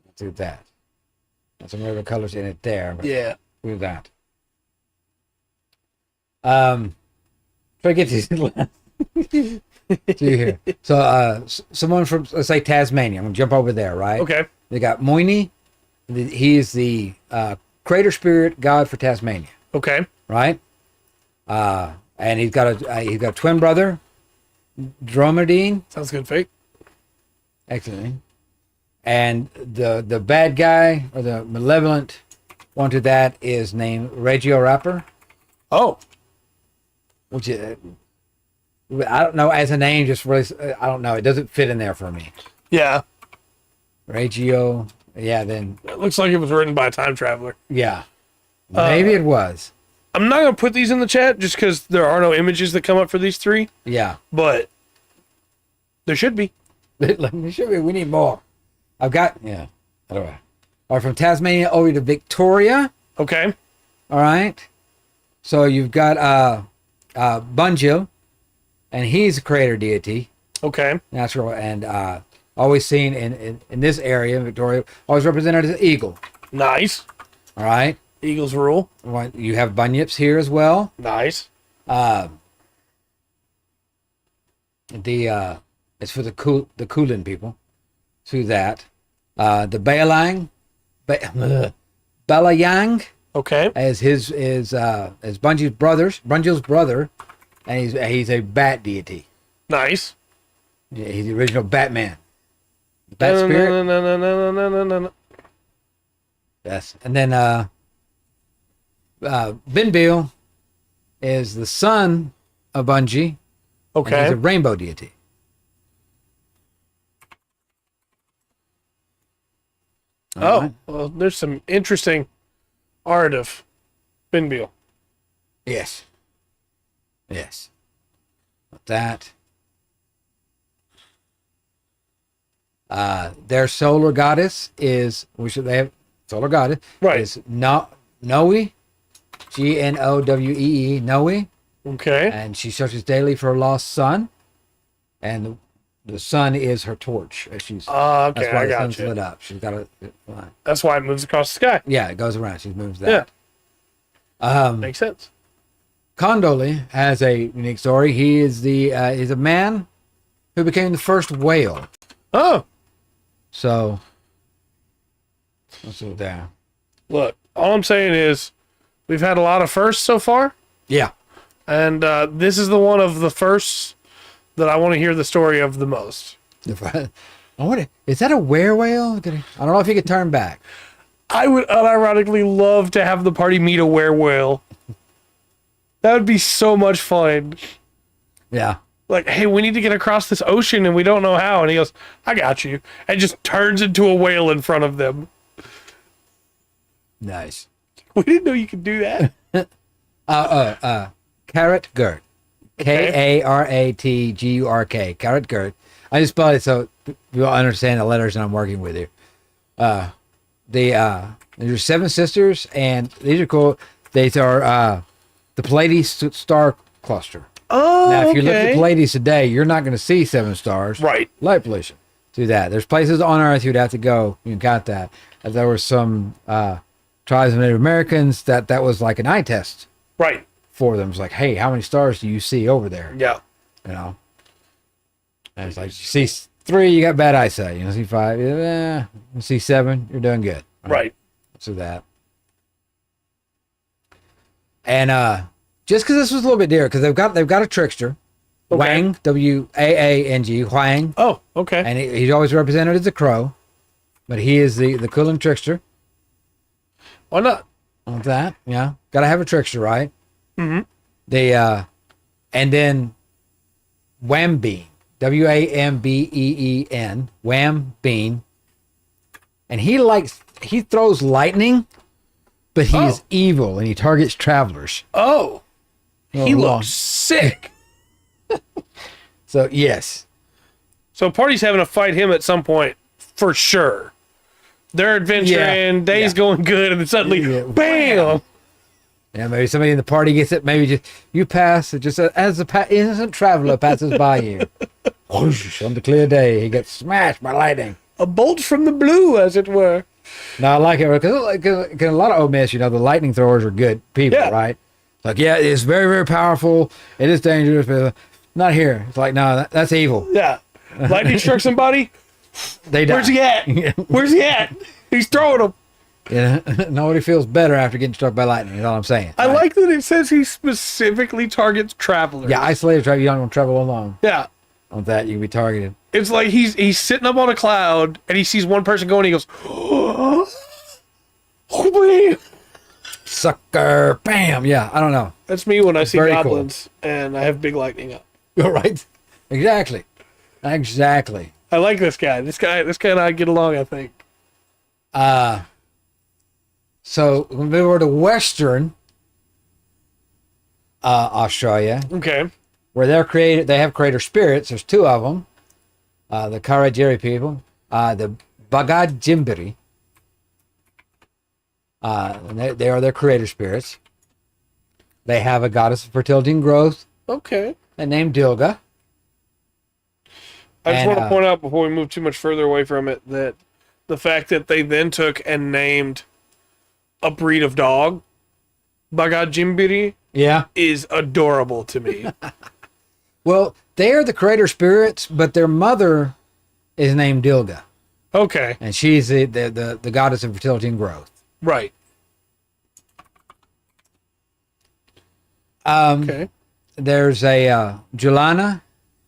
Let's do that. There's some rainbow colors in it there. But yeah. Do that. Try to get these. See here. So, someone from, let's say, Tasmania. I'm going to jump over there, right? Okay. They got Moini. He is the crater spirit god for Tasmania. Okay. Right? And he's got a twin brother, Dromedine. Sounds good, fake. Excellent. And the bad guy, or the malevolent one to that, is named Regio Rapper. Oh. Which is, I don't know, as a name, just really, I don't know. It doesn't fit in there for me. Yeah. Regio. Yeah, then. It looks like it was written by a time traveler. Yeah. Maybe it was. I'm not going to put these in the chat just because there are no images that come up for these three. Yeah. But there should be. There should be. We need more. I've got, yeah. How do I? All right, from Tasmania over to Victoria. Okay. All right. So you've got Bunjil, and he's a creator deity. Okay. Natural, and always seen in this area in Victoria, always represented as an eagle. Nice. All right. Eagles rule. You have bunyips here as well. Nice. It's for the Kulin people. Through that, the Balayang. Okay. As Bunjil's brother, and he's a bat deity. Nice. Yeah, he's the original Batman. Bat spirit. No. Yes, and then Binbil is the son of Bunji. Okay. He's a rainbow deity. Oh, right. Well, there's some interesting art of Binbil. Yes. Yes. That. Their solar goddess is, they have solar goddess. Right. Is Noe, Gnowee, Noe. Okay. And she searches daily for her lost son. And the sun is her torch. As she's, okay, that's why I the got sun's you. lit up. She's got a. That's why it moves across the sky. Yeah, it goes around. She moves that. Yeah. Makes sense. Condoli has a unique story. He is he's a man who became the first whale. Oh. So, let's look down. Look, all I'm saying is we've had a lot of firsts so far. Yeah. And this is the one of the firsts that I want to hear the story of the most. I wonder, is that a were-whale? I don't know if he could turn back. I would unironically love to have the party meet a were-whale. That would be so much fun. Yeah. Like, hey, we need to get across this ocean and we don't know how. And he goes, I got you. And just turns into a whale in front of them. Nice. We didn't know you could do that. Carrot Gurt. Karatgurk. Carrot Gurt. I just spelled it so you'll understand the letters that I'm working with here. There's 7 sisters, and these are cool. These are the Pleiades star cluster. Oh, now, if you look at the Pleiades today, you're not going to see 7 stars. Right. Light pollution. Do that. There's places on Earth you'd have to go. You got that. And there were some tribes of Native Americans that was like an eye test. Right. For them. It's like, hey, how many stars do you see over there? Yeah. You know? And it's like, you see 3, you got bad eyesight. You see 5, you see 7, you're doing good. Right. So that. And just because this was a little bit different, because they've got a trickster. Okay. Wang, Waang, Huang. Oh, okay. And he's always represented as a crow, but he is the cooling trickster. Why not? On that, yeah. Got to have a trickster, right? Mm-hmm. And then Wambeen, Wambeen, Wambeen, and he throws lightning, but he is evil and he targets travelers. Oh, he looks sick. So yes, so party's having to fight him at some point for sure. They're adventuring, day's going good, and then suddenly, bam. Yeah, maybe somebody in the party gets it. Maybe just you pass it, just as the innocent traveler passes by you. Whoosh, on the clear day, he gets smashed by lightning. A bolt from the blue, as it were. No, I like it because a lot of Ole Miss, the lightning throwers are good people, right? It's like, yeah, it's very, very powerful. It is dangerous, but not here. It's like, no, that's evil. Yeah, lightning struck somebody. They die. Where's he at? Where's he at? He's throwing them. Yeah, nobody feels better after getting struck by lightning. Is all I'm saying. I like that it says he specifically targets travelers. Yeah, isolated travel. You don't want to travel alone. Yeah. On that, you can be targeted. It's like he's sitting up on a cloud and he sees one person going. And he goes, "Oh, man. Sucker!" Bam. Yeah, I don't know. That's me when I see goblins and I have big lightning up. You're right. Exactly. I like this guy. This guy and I get along, I think. So we'll move over to Western Australia. Okay. Where they have creator spirits. There's 2 of them. The Karajiri people. The Bagad Jimbiri. They are their creator spirits. They have a goddess of fertility and growth. Okay. Named Dilga. I just want to point out before we move too much further away from it that the fact that they then took and named a breed of dog, Bagad Jimbiri, is adorable to me. Well, they are the creator spirits, but their mother is named Dilga. Okay. And she's the goddess of fertility and growth. Right. Okay. There's a Julana,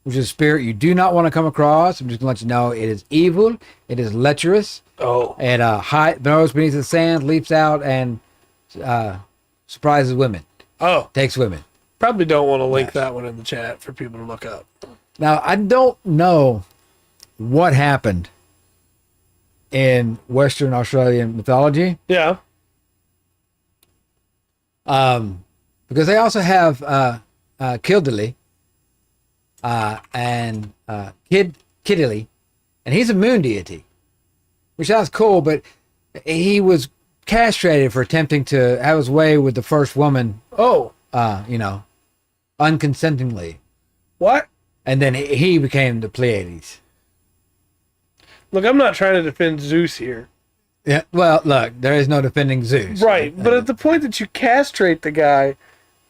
which is a spirit you do not want to come across. I'm just going to let you know it is evil. It is lecherous. Oh. It burrows beneath the sand, leaps out, and surprises women. Oh. Takes women. Probably don't want to link that one in the chat for people to look up. Now, I don't know what happened in Western Australian mythology. Yeah. Because they also have Kildili and Kiddili, and he's a moon deity, which sounds cool, but he was castrated for attempting to have his way with the first woman. Oh. Unconsentingly. What? And then he became the Pleiades. Look, I'm not trying to defend Zeus here. Yeah, well, look, there is no defending Zeus. Right, but at the point that you castrate the guy,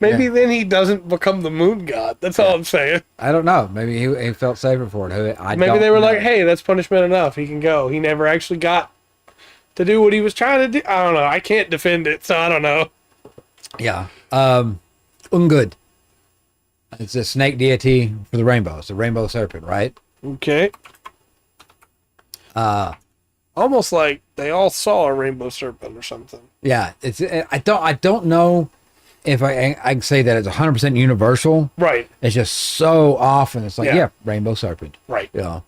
Maybe then he doesn't become the moon god. That's all I'm saying. I don't know. Maybe he felt safer for it. Maybe they were like, hey, that's punishment enough. He can go. He never actually got to do what he was trying to do. I don't know. I can't defend it, so I don't know. Yeah. Ungud. It's a snake deity for the rainbow. It's a rainbow serpent, right? Okay. Almost like they all saw a rainbow serpent or something. Yeah. I don't know if I can say that it's 100% universal. Right. It's just so often. It's like, yeah rainbow serpent. Right. Yeah.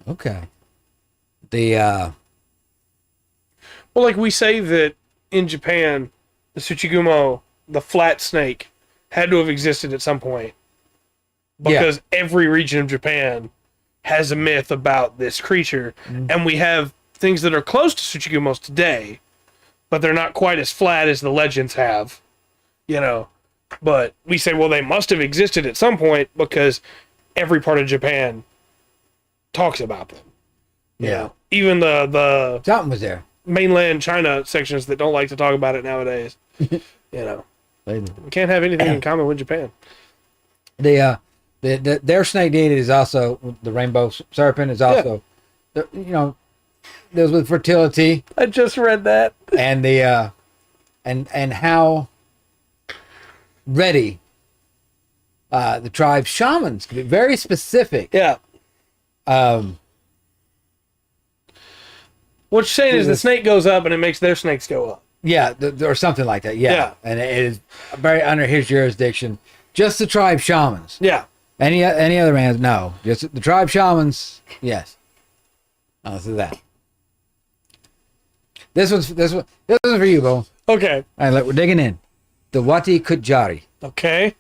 Okay. Well, like we say that in Japan, the Tsuchigumo, the flat snake, had to have existed at some point. Because every region of Japan has a myth about this creature. Mm-hmm. And we have things that are close to Tsuchigumos today, but they're not quite as flat as the legends have. You know, but we say, well, they must have existed at some point because every part of Japan talks about them. Yeah. You know, even the something was there. Mainland China sections that don't like to talk about it nowadays. You know, we can't have anything in common with Japan. Their snake deity is also the rainbow serpent is also, deals with fertility. I just read that. And and how ready the tribe shamans can be very specific. Yeah. What you're saying is the snake goes up and it makes their snakes go up. Yeah, or something like that. Yeah. And it is very under his jurisdiction. Just the tribe shamans. Yeah. Any other man? No. Just the tribe shamans. Yes. I'll do that. This one's for you, Bo. Okay. All right, look, we're digging in. The Wati Kujari. Okay.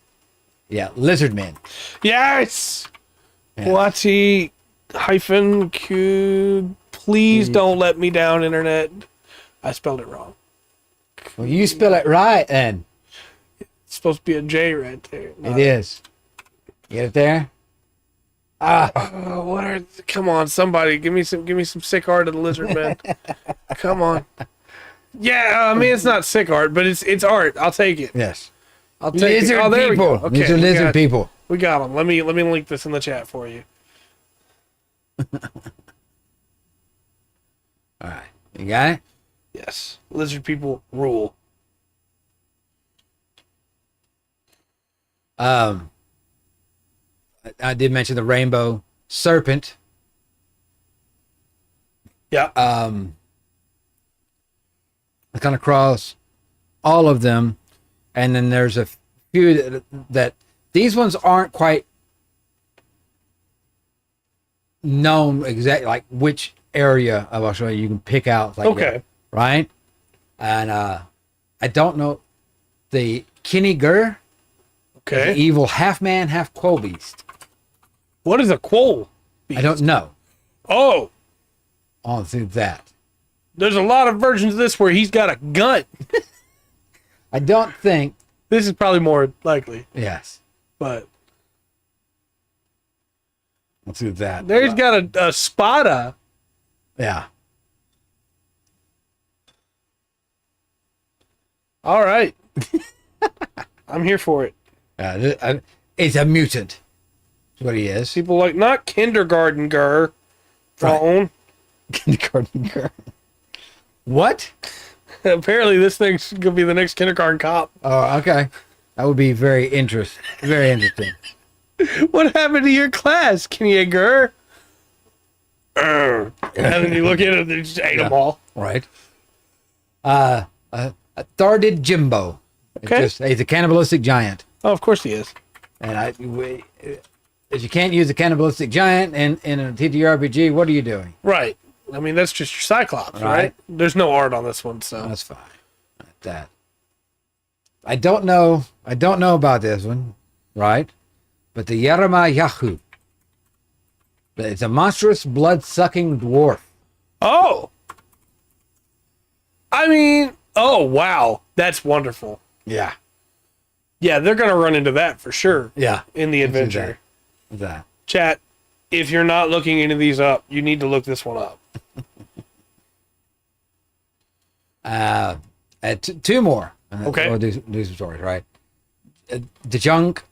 Yeah, lizard men. Yes. Wati -Q. Please don't let me down, internet. I spelled it wrong. Well, you spell it right then. It's supposed to be a J right there. It is. Get it there? Come on, somebody give me some sick art of the lizard man. Come on. Yeah, I mean it's not sick art, but it's art. I'll take it. Yes. I'll take lizard it. Oh, there people. We go. Okay, these are lizard people. We got them. Let me link this in the chat for you. All right. You got it? Yes. Lizard people rule. I did mention the rainbow serpent. Yeah. I come across all of them, and then there's a few that these ones aren't quite known exactly, like which area of Australia you can pick out. Like okay. Right? And I don't know the Kinnigur. Okay. The evil half man, half quoll beast. What is a quoll beast? I don't know. Oh. I'll do that. There's a lot of versions of this where he's got a gun. I don't think. This is probably more likely. Yes. But. Let's do that. There he's got a spada. Yeah. All right. I'm here for it. It's a mutant. That's what he is. People like, not kindergarten girl. Phone. Kindergarten girl. What? Apparently this thing's going to be the next kindergarten cop. Oh, okay. That would be very interesting. Very interesting. What happened to your class, Kinnigur? And then you look at it and they just ate them all. Right. Thardid Jimbo. Okay. He's a cannibalistic giant. Oh, of course he is. And if you can't use a cannibalistic giant in a TTRPG, what are you doing? Right. I mean, that's just your Cyclops, right? There's no art on this one, so. That's fine. Like that. I don't know about this one, right? But the Yarama Yahu. It's a monstrous blood-sucking dwarf. Oh! I mean, oh, wow. That's wonderful. Yeah. Yeah, they're going to run into that for sure. Yeah. In the adventure. That. Chat, if you're not looking into these up, you need to look this one up. Two more. Okay. We'll do some stories, right? the Junk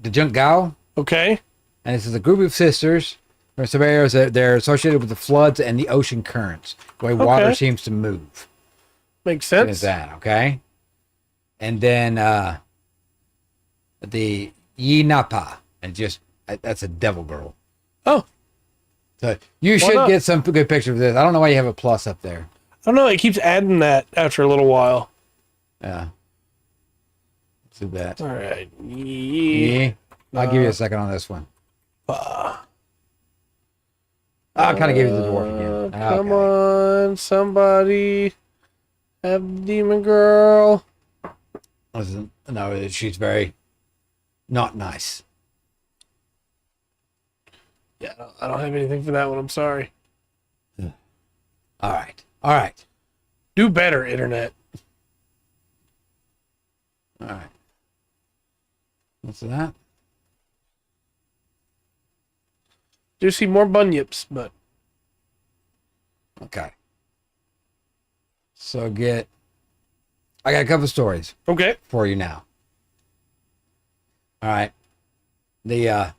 Gao. Okay. And this is a group of sisters. There's some areas that they're associated with the floods and the ocean currents, the way water seems to move. Makes sense. Is that okay? And then the Yi Napa, and that's a devil girl. Oh, so you should get some good picture of this. I don't know why you have a plus up there. I don't know. It keeps adding that after a little while. Yeah. Let's do that. All right. I'll give you a second on this one. I'll kind of give you the dwarf again. Come on, somebody. Have demon girl. No, she's very not nice. Yeah, I don't have anything for that one. I'm sorry. All right. Do better, internet. All right. What's that? Do see more bunyips, but okay. So I got a couple stories. Okay. For you now. All right. The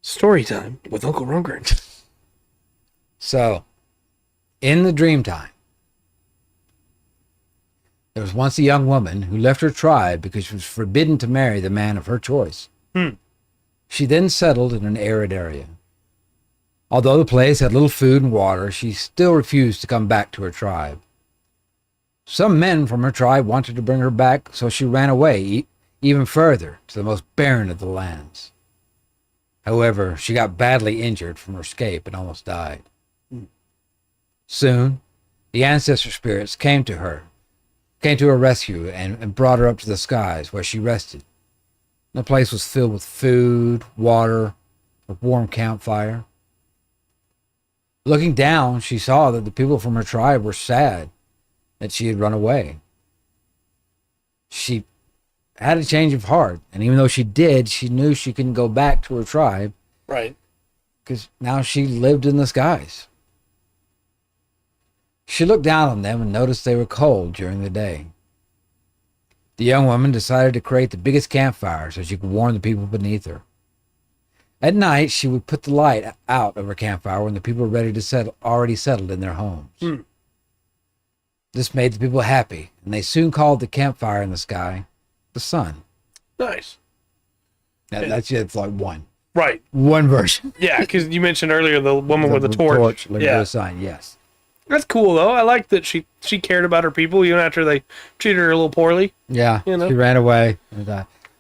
story time with Uncle Rungren. So, in the dream time, there was once a young woman who left her tribe because she was forbidden to marry the man of her choice. She then settled in an arid area. Although the place had little food and water, she still refused to come back to her tribe. Some men from her tribe wanted to bring her back, so she ran away even further to the most barren of the lands. However, she got badly injured from her escape and almost died. Soon, the ancestor spirits came to her rescue and brought her up to the skies where she rested. The place was filled with food, water, a warm campfire. Looking down, she saw that the people from her tribe were sad that she had run away. She had a change of heart, and even though she did, she knew she couldn't go back to her tribe. Right. Because now she lived in the skies. She looked down on them and noticed they were cold during the day. The young woman decided to create the biggest campfire so she could warm the people beneath her. At night, she would put the light out of her campfire when the people were ready to already settled in their homes. This made the people happy, and they soon called the campfire in the sky the sun. Nice. Now, that's just like one. Right. One version. Yeah, because you mentioned earlier the woman with the torch. Yeah. The sign, yes. That's cool, though. I like that she cared about her people even after they treated her a little poorly. Yeah, you know? She ran away.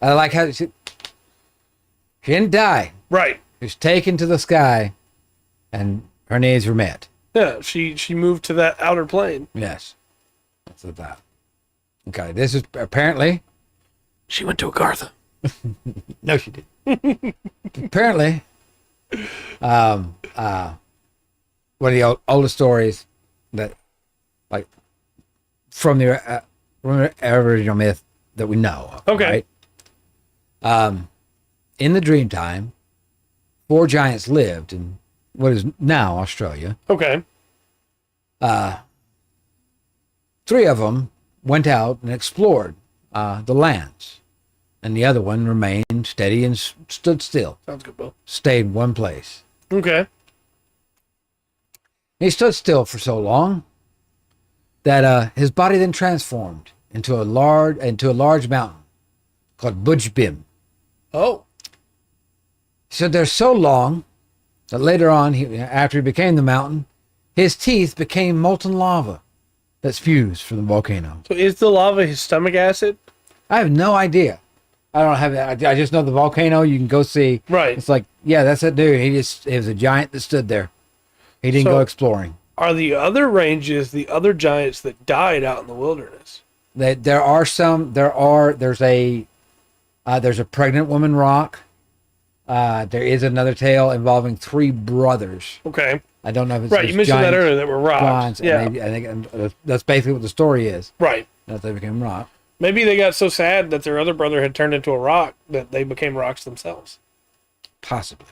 I like how she didn't die. Right. She was taken to the sky, and her needs were met. Yeah, she moved to that outer plane. Yes. That's that. Okay, this is apparently... She went to Agartha. No, she didn't. Apparently, one of the oldest stories that, like, from the original myth that we know of. Okay. Right? In the dream time, 4 giants lived in what is now Australia. Okay. 3 of them went out and explored the lands, and the other one remained steady and stood still. Sounds good, Bill. Stayed in one place. Okay. He stood still for so long that his body then transformed into a large mountain called Bujbim. Oh. He stood there so long that later on, after he became the mountain, his teeth became molten lava that spews from the volcano. So is the lava his stomach acid? I have no idea. I don't have that. I just know the volcano. You can go see. Right. It's like, yeah, that's that dude. He was a giant that stood there. He didn't go exploring. Are the other ranges the other giants that died out in the wilderness? There are some. There's a pregnant woman rock. There is another tale involving 3 brothers. Okay. I don't know if it's right. You mentioned that earlier that were rocks. Yeah. Maybe, I think that's basically what the story is. Right. That they became rock. Maybe they got so sad that their other brother had turned into a rock that they became rocks themselves. Possibly.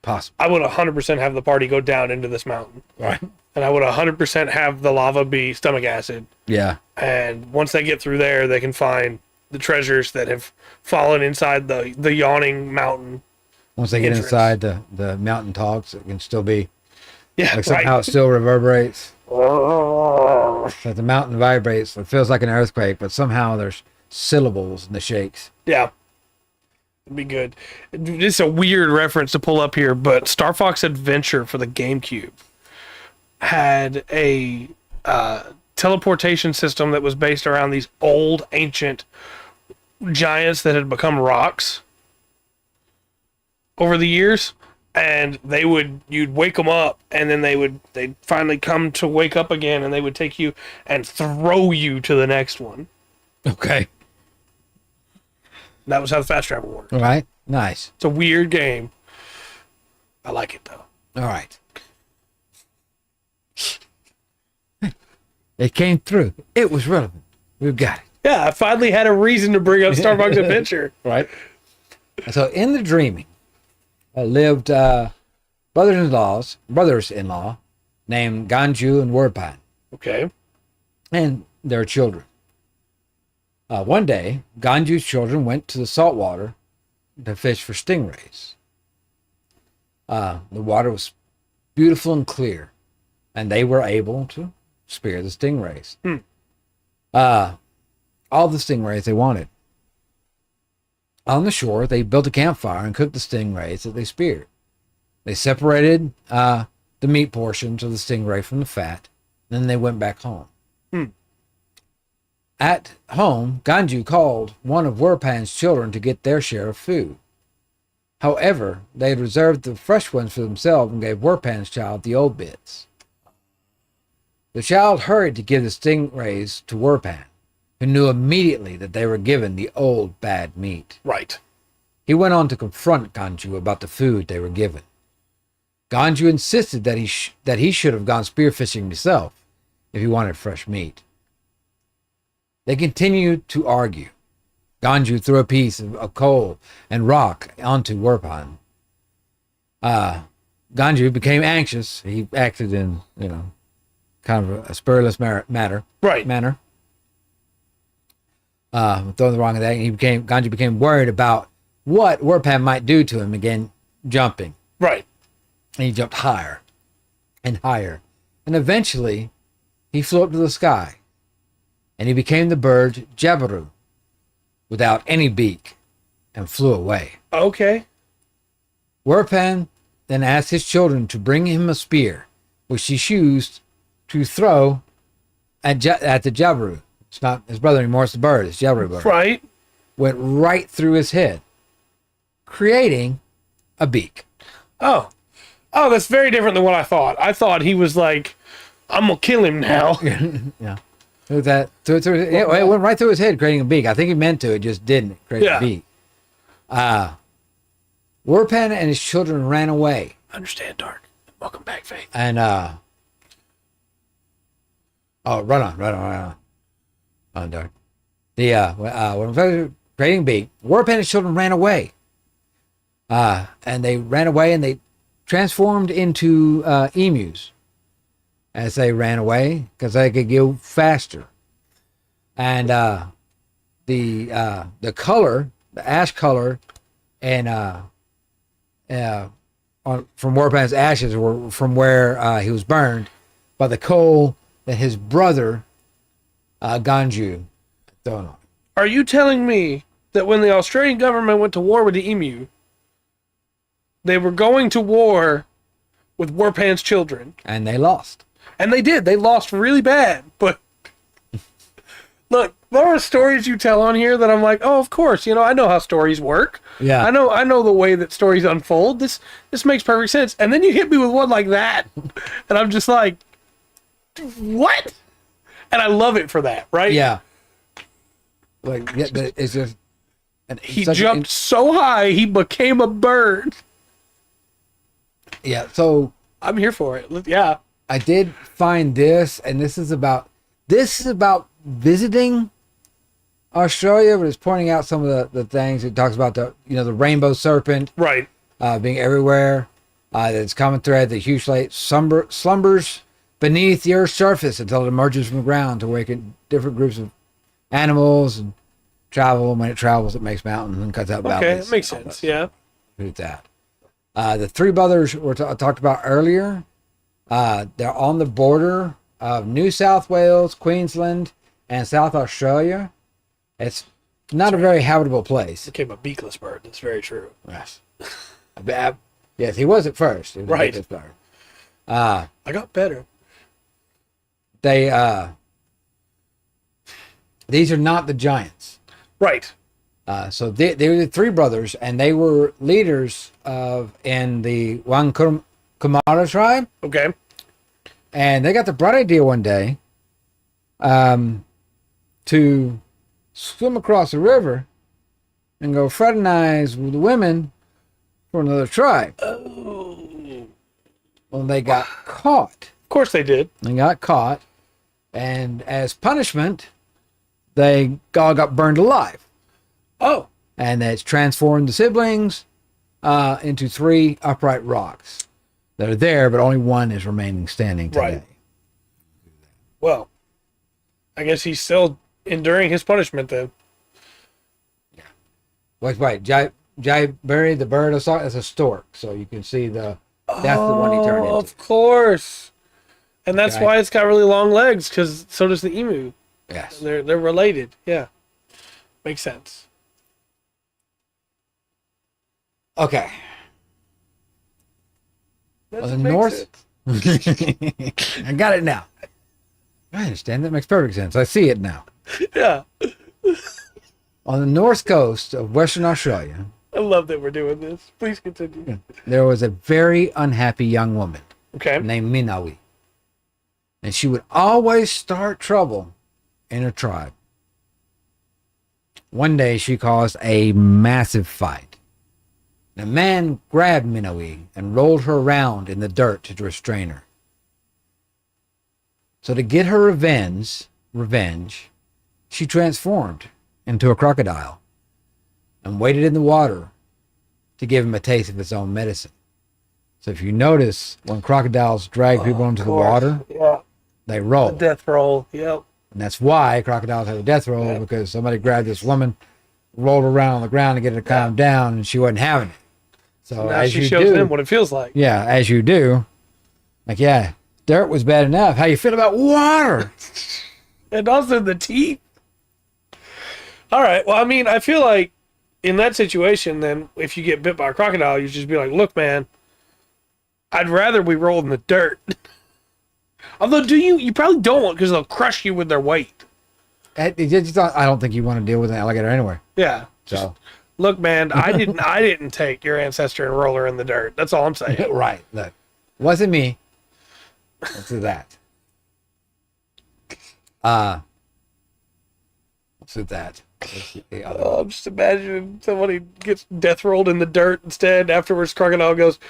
I would 100% have the party go down into this mountain. Right. And I would 100% have the lava be stomach acid. Yeah. And once they get through there, they can find the treasures that have fallen inside the yawning mountain. Once they get inside the mountain talks, it can still be. Yeah, like somehow it still reverberates. So the mountain vibrates. It feels like an earthquake, but somehow there's syllables in the shakes. Yeah. It'd be good. It's a weird reference to pull up here, but Star Fox Adventure for the GameCube had a teleportation system that was based around these old, ancient giants that had become rocks over the years. And you'd wake them up, and then they'd finally come to wake up again, and they would take you and throw you to the next one. Okay. That was how the fast travel worked. All right. Nice. It's a weird game. I like it, though. All right. It came through. It was relevant. We've got it. Yeah, I finally had a reason to bring up Star Fox Adventure. Right. So in the dreaming, lived brothers-in-law named Ganju and Wurpan. Okay. And their children. One day, Ganju's children went to the saltwater to fish for stingrays. The water was beautiful and clear, and they were able to spear the stingrays. All the stingrays they wanted. On the shore, they built a campfire and cooked the stingrays that they speared. They separated the meat portions of the stingray from the fat. Then they went back home. At home, Ganju called one of Wurpan's children to get their share of food. However, they had reserved the fresh ones for themselves and gave Wurpan's child the old bits. The child hurried to give the stingrays to Wurpan, who knew immediately that they were given the old bad meat. Right. He went on to confront Ganju about the food they were given. Ganju insisted that he should have gone spearfishing himself if he wanted fresh meat. They continued to argue. Ganju threw a piece of coal and rock onto Wurpan. Ganju became anxious. He acted in, kind of a spurless manner. Throwing the wrong thing. Ganju became worried about what Wurpan might do to him again, jumping. Right. And he jumped higher and higher. And eventually, he flew up to the sky. And he became the bird Jabiru, without any beak, and flew away. Okay. Wurpan then asked his children to bring him a spear, which he used to throw at the Jabiru. It's not his brother anymore, it's the bird. It's Jabiru bird. Right. Went right through his head, creating a beak. Oh, that's very different than what I thought. I thought he was like, I'm going to kill him now. Yeah. It went right through his head, creating a beak. I think he meant to, it just didn't create a beak. Wurpan and his children ran away. Understand, Dark. Welcome back, Faith. And, run on, Dark. When creating beak, Wurpan and his children ran away. And they ran away and they transformed into emus as they ran away because they could go faster. And the color, the ash color, and from Wurpan's ashes were from where he was burned by the coal that his brother Ganju thrown on. Are you telling me that when the Australian government went to war with the emu, they were going to war with Wurpan's children? And they lost. And they did. They lost really bad. But look, there are stories you tell on here that I'm like, oh, of course. I know how stories work. Yeah. I know the way that stories unfold. This makes perfect sense. And then you hit me with one like that. And I'm just like, what? And I love it for that, right? Yeah. But it's just... And he jumped so high, he became a bird. Yeah, so... I'm here for it. Yeah. I did find this, and this is about visiting Australia, but it's pointing out some of the things. It talks about the rainbow serpent, right, being everywhere. It's common thread. The huge lake slumbers beneath the Earth's surface until it emerges from the ground to awaken different groups of animals and travel. When it travels, it makes mountains and cuts out valleys. Okay, that makes sense. Yeah. Who's that? The three brothers were talked about earlier. They're on the border of New South Wales, Queensland, and South Australia. It's not a very habitable place. Became a beakless bird. That's very true. Yes. Yes, he was at first. He was right. A beakless bird. I got better. These are not the giants. Right. So they were the three brothers, and they were leaders in the Wangkumara tribe. Okay. And they got the bright idea one day to swim across the river and go fraternize with the women for another tribe. Oh. Well, they got caught. Of course they did. They got caught, and as punishment, they all got burned alive. Oh. And that's transformed the siblings into three upright rocks that are there, but only one is remaining standing today. Right. Well, I guess he's still enduring his punishment then. Yeah. Wait. Jai buried the bird. That's a stork, so you can see that's the one he turned into. Of course. And that's why it's got really long legs, because so does the emu. Yes. They're related. Yeah. Makes sense. Okay. Well, the north. I got it now. I understand. That makes perfect sense. I see it now. Yeah. On the north coast of Western Australia. I love that we're doing this. Please continue. There was a very unhappy young woman. Okay. Named Minawi. And she would always start trouble in her tribe. One day she caused a massive fight. A man grabbed Minawi and rolled her around in the dirt to restrain her. So to get her revenge, she transformed into a crocodile and waded in the water to give him a taste of its own medicine. So if you notice, when crocodiles drag people into the water, they roll. The death roll, yep. And that's why crocodiles have a death roll, because somebody grabbed this woman, rolled her around on the ground to get her to calm down, and she wasn't having it. So now as she you shows do, them what it feels like. Yeah, as you do. Like, yeah, dirt was bad enough. How you feel about water? And also the teeth. All right. Well, I mean, I feel like in that situation, then if you get bit by a crocodile, you just be like, look, man, I'd rather we roll in the dirt. Although, you probably don't want, because they'll crush you with their weight. I don't think you want to deal with an alligator anyway. Yeah. So, look, man, I didn't take your ancestor and roll her in the dirt. That's all I'm saying. Right. Look, wasn't me. Let's do that. Let's do that. I'm just imagining somebody gets death rolled in the dirt instead. Afterwards, crocodile goes,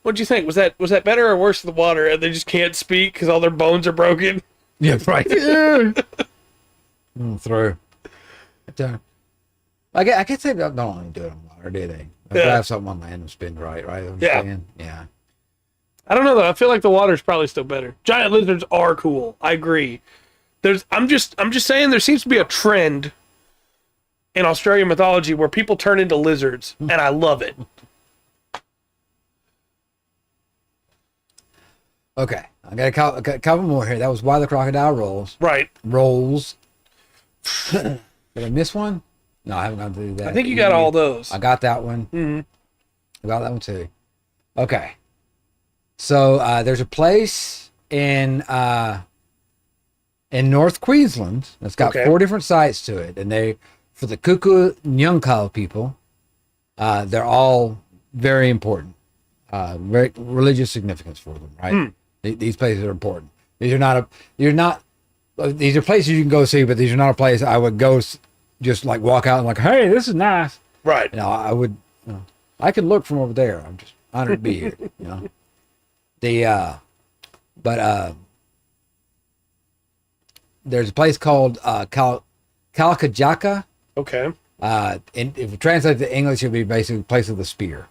"What'd you think? Was that better or worse than the water?" And they just can't speak because all their bones are broken. Yeah, right. Through. I guess they don't only do it on water, do they? They have something on land and spin right? Yeah. Yeah. I don't know though. I feel like the water's probably still better. Giant lizards are cool. I agree. I'm just saying there seems to be a trend in Australian mythology where people turn into lizards, and I love it. Okay, I got a couple more here. That was why the crocodile rolls. Right. Rolls. Did I miss one? No, I haven't gone through that. I think you got all those. I got that one. Mm-hmm. I got that one too. Okay. So there's a place in North Queensland that's got 4 different sites to it, and they, for the Kuku Nyungkal people, they're all very important, very religious significance for them. Right? These places are important. These are these are places you can go see, but these are not a place I would go just like walk out and like, hey, this is nice. Right. You know, I would. You know, I could look from over there. I'm just honored to be here. You know. There's a place called Kalkajaka. Okay. And if we translate to English, it would be basically place of the spear,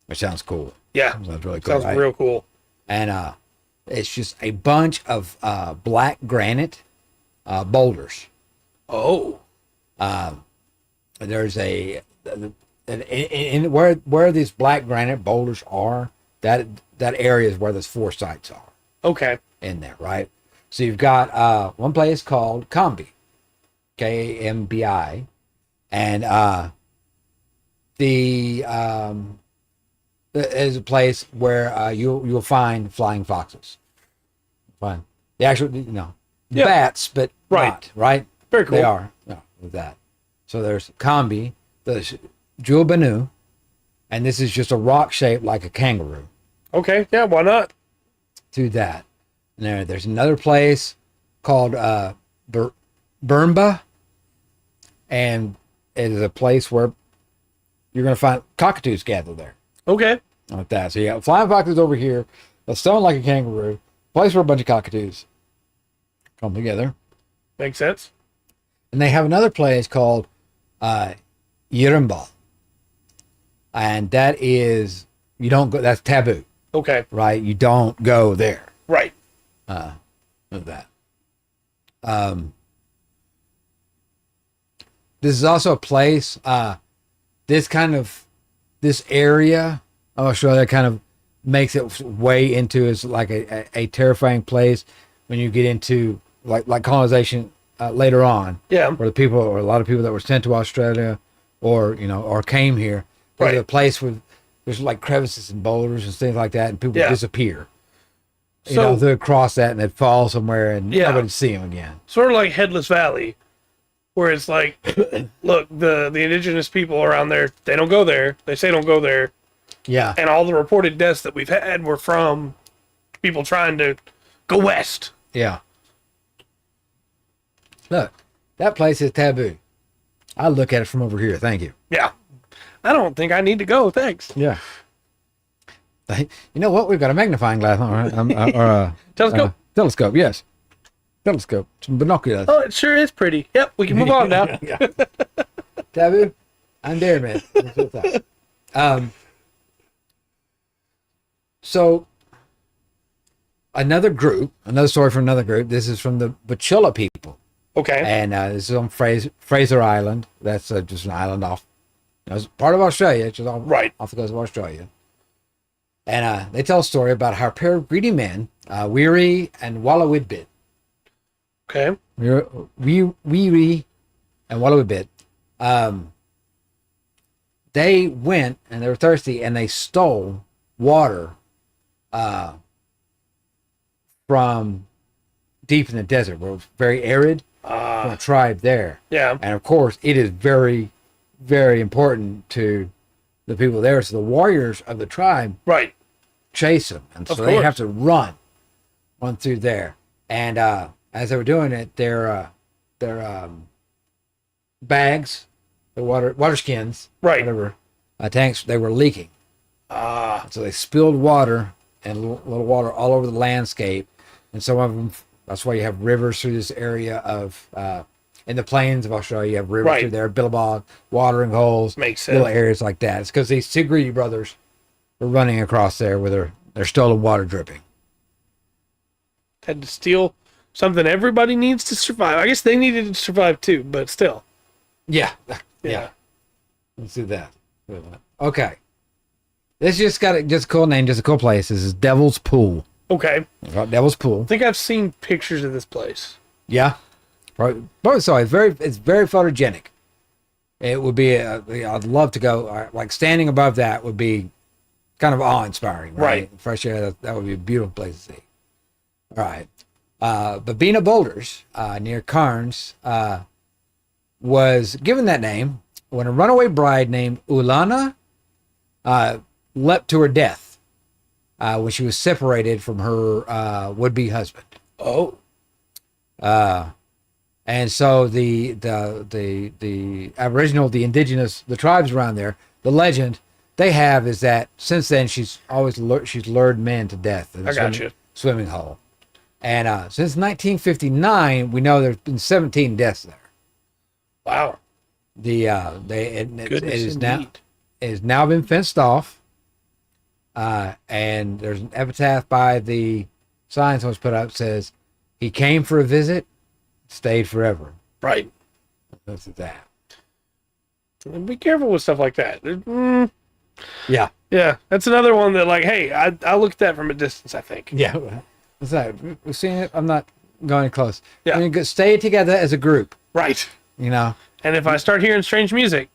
which sounds cool. Yeah. Sounds really cool. Sounds real cool. And it's just a bunch of black granite boulders. Oh. there's in where these black granite boulders are, that area is where those 4 sites are. Okay. In there, right? So you've got one place called Kambi, Kambi, and the is a place where you'll find flying foxes. Fine. The actual bats, but right. Very cool. They are with that. So there's Kambi, there's Jewel Banu, and this is just a rock shaped like a kangaroo. Okay, yeah, why not? To that. And there's another place called Burnba, and it is a place where you're going to find cockatoos gathered there. Okay. Like that. So you got flying foxes over here, a stone like a kangaroo, place where a bunch of cockatoos come together. Makes sense. And they have another place called Yirimbal. And that is, you don't go, that's taboo. Okay. Right? You don't go there. Right. With that. This is also a place, this area of Australia kind of makes it way into is like a terrifying place when you get into like colonization later on. Yeah. Where a lot of people that were sent to Australia or came here. There's a place where there's like crevices and boulders and things like that, and people disappear. They'd cross that and they'd fall somewhere and nobody see them again. Sort of like Headless Valley, where it's like, look, the indigenous people around there, they don't go there. They say don't go there. Yeah. And all the reported deaths that we've had were from people trying to go west. Yeah. Look, that place is taboo. I look at it from over here. Thank you. Yeah. I don't think I need to go. Thanks. Yeah. You know what? We've got a magnifying glass, all right? Or telescope. Telescope, yes. Telescope. Some binoculars. Oh, it sure is pretty. Yep, we can move on now. Taboo? I'm there, man. So, another story from another group. This is from the Bachula people. Okay. And this is on Fraser Island. That's just an island off. It's part of Australia. It's just off the coast of Australia. And they tell a story about how a pair of greedy men, Weary and Wallawidbit. Okay. Weary and Wallawidbit. They went and they were thirsty and they stole water from deep in the desert where it was very arid from a tribe there. Yeah. And of course, it is very, very important to the people there. So the warriors of the tribe chase them. And so they have to run through there. And as they were doing it, their bags, the water skins, whatever, tanks, they were leaking. So they spilled water and little water all over the landscape. And some of them, that's why you have rivers through this area of, in the plains of Australia, you have rivers through there, billabong, watering holes, makes sense. Little areas like that. It's because these two greedy brothers were running across there with their stolen water dripping. Had to steal something everybody needs to survive. I guess they needed to survive too, but still. Yeah. Let's do that. Okay. This just got just a cool name, just a cool place. This is Devil's Pool. Okay. Devil's Pool. I think I've seen pictures of this place. Yeah. Probably so. It's very photogenic. It would be, I'd love to go, like standing above that would be kind of awe-inspiring, right? Fresh air, that would be a beautiful place to see. All right. Babina Boulders, near Cairns, was given that name when a runaway bride named Ulana leapt to her death when she was separated from her would-be husband. Oh. And so the Aboriginal, the indigenous, the tribes around there, the legend they have is that since then she's lured men to death in a swimming hole. And since 1959, we know there's been 17 deaths there. Wow. It has now been fenced off. And there's an epitaph by the sign someone's put up says, "He came for a visit, stayed forever." Right. That's that. Be careful with stuff like that. Yeah. Yeah, that's another one that, like, hey, I looked at that from a distance, I think. Yeah. What's that? We've seen it. I'm not going close. Yeah. I mean, stay together as a group. Right. You know? And if I start hearing strange music,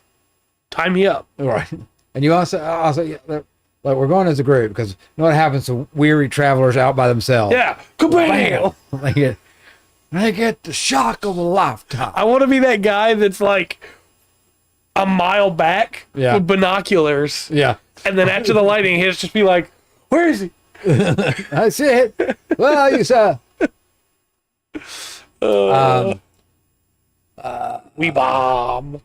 tie me up. Right. And you also like, we're going as a group because you know what happens to weary travelers out by themselves? Yeah. Kabam! They get the shock of a lifetime. I want to be that guy that's like a mile back with binoculars. Yeah. And then after the lightning hits, just be like, where is he? That's it. Well, you saw. We bomb.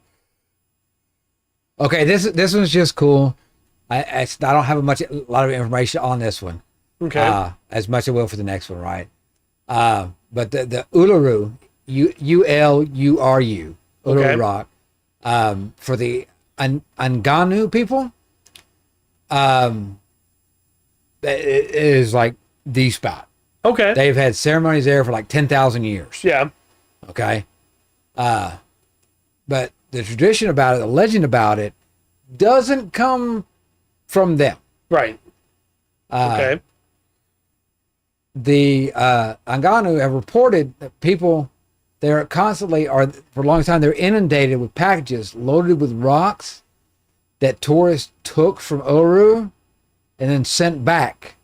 Okay, this one's just cool. I don't have a lot of information on this one. Okay. As much as I will for the next one, right? But the Uluru, Uluru, Uluru Rock, for the Anganu people, it is like the spot. Okay. They've had ceremonies there for like 10,000 years. Yeah. Okay. But the tradition about it, the legend about it, doesn't come from them. Right. Okay. The Anganu have reported that people there constantly are, for a long time, they're inundated with packages loaded with rocks that tourists took from Uluru and then sent back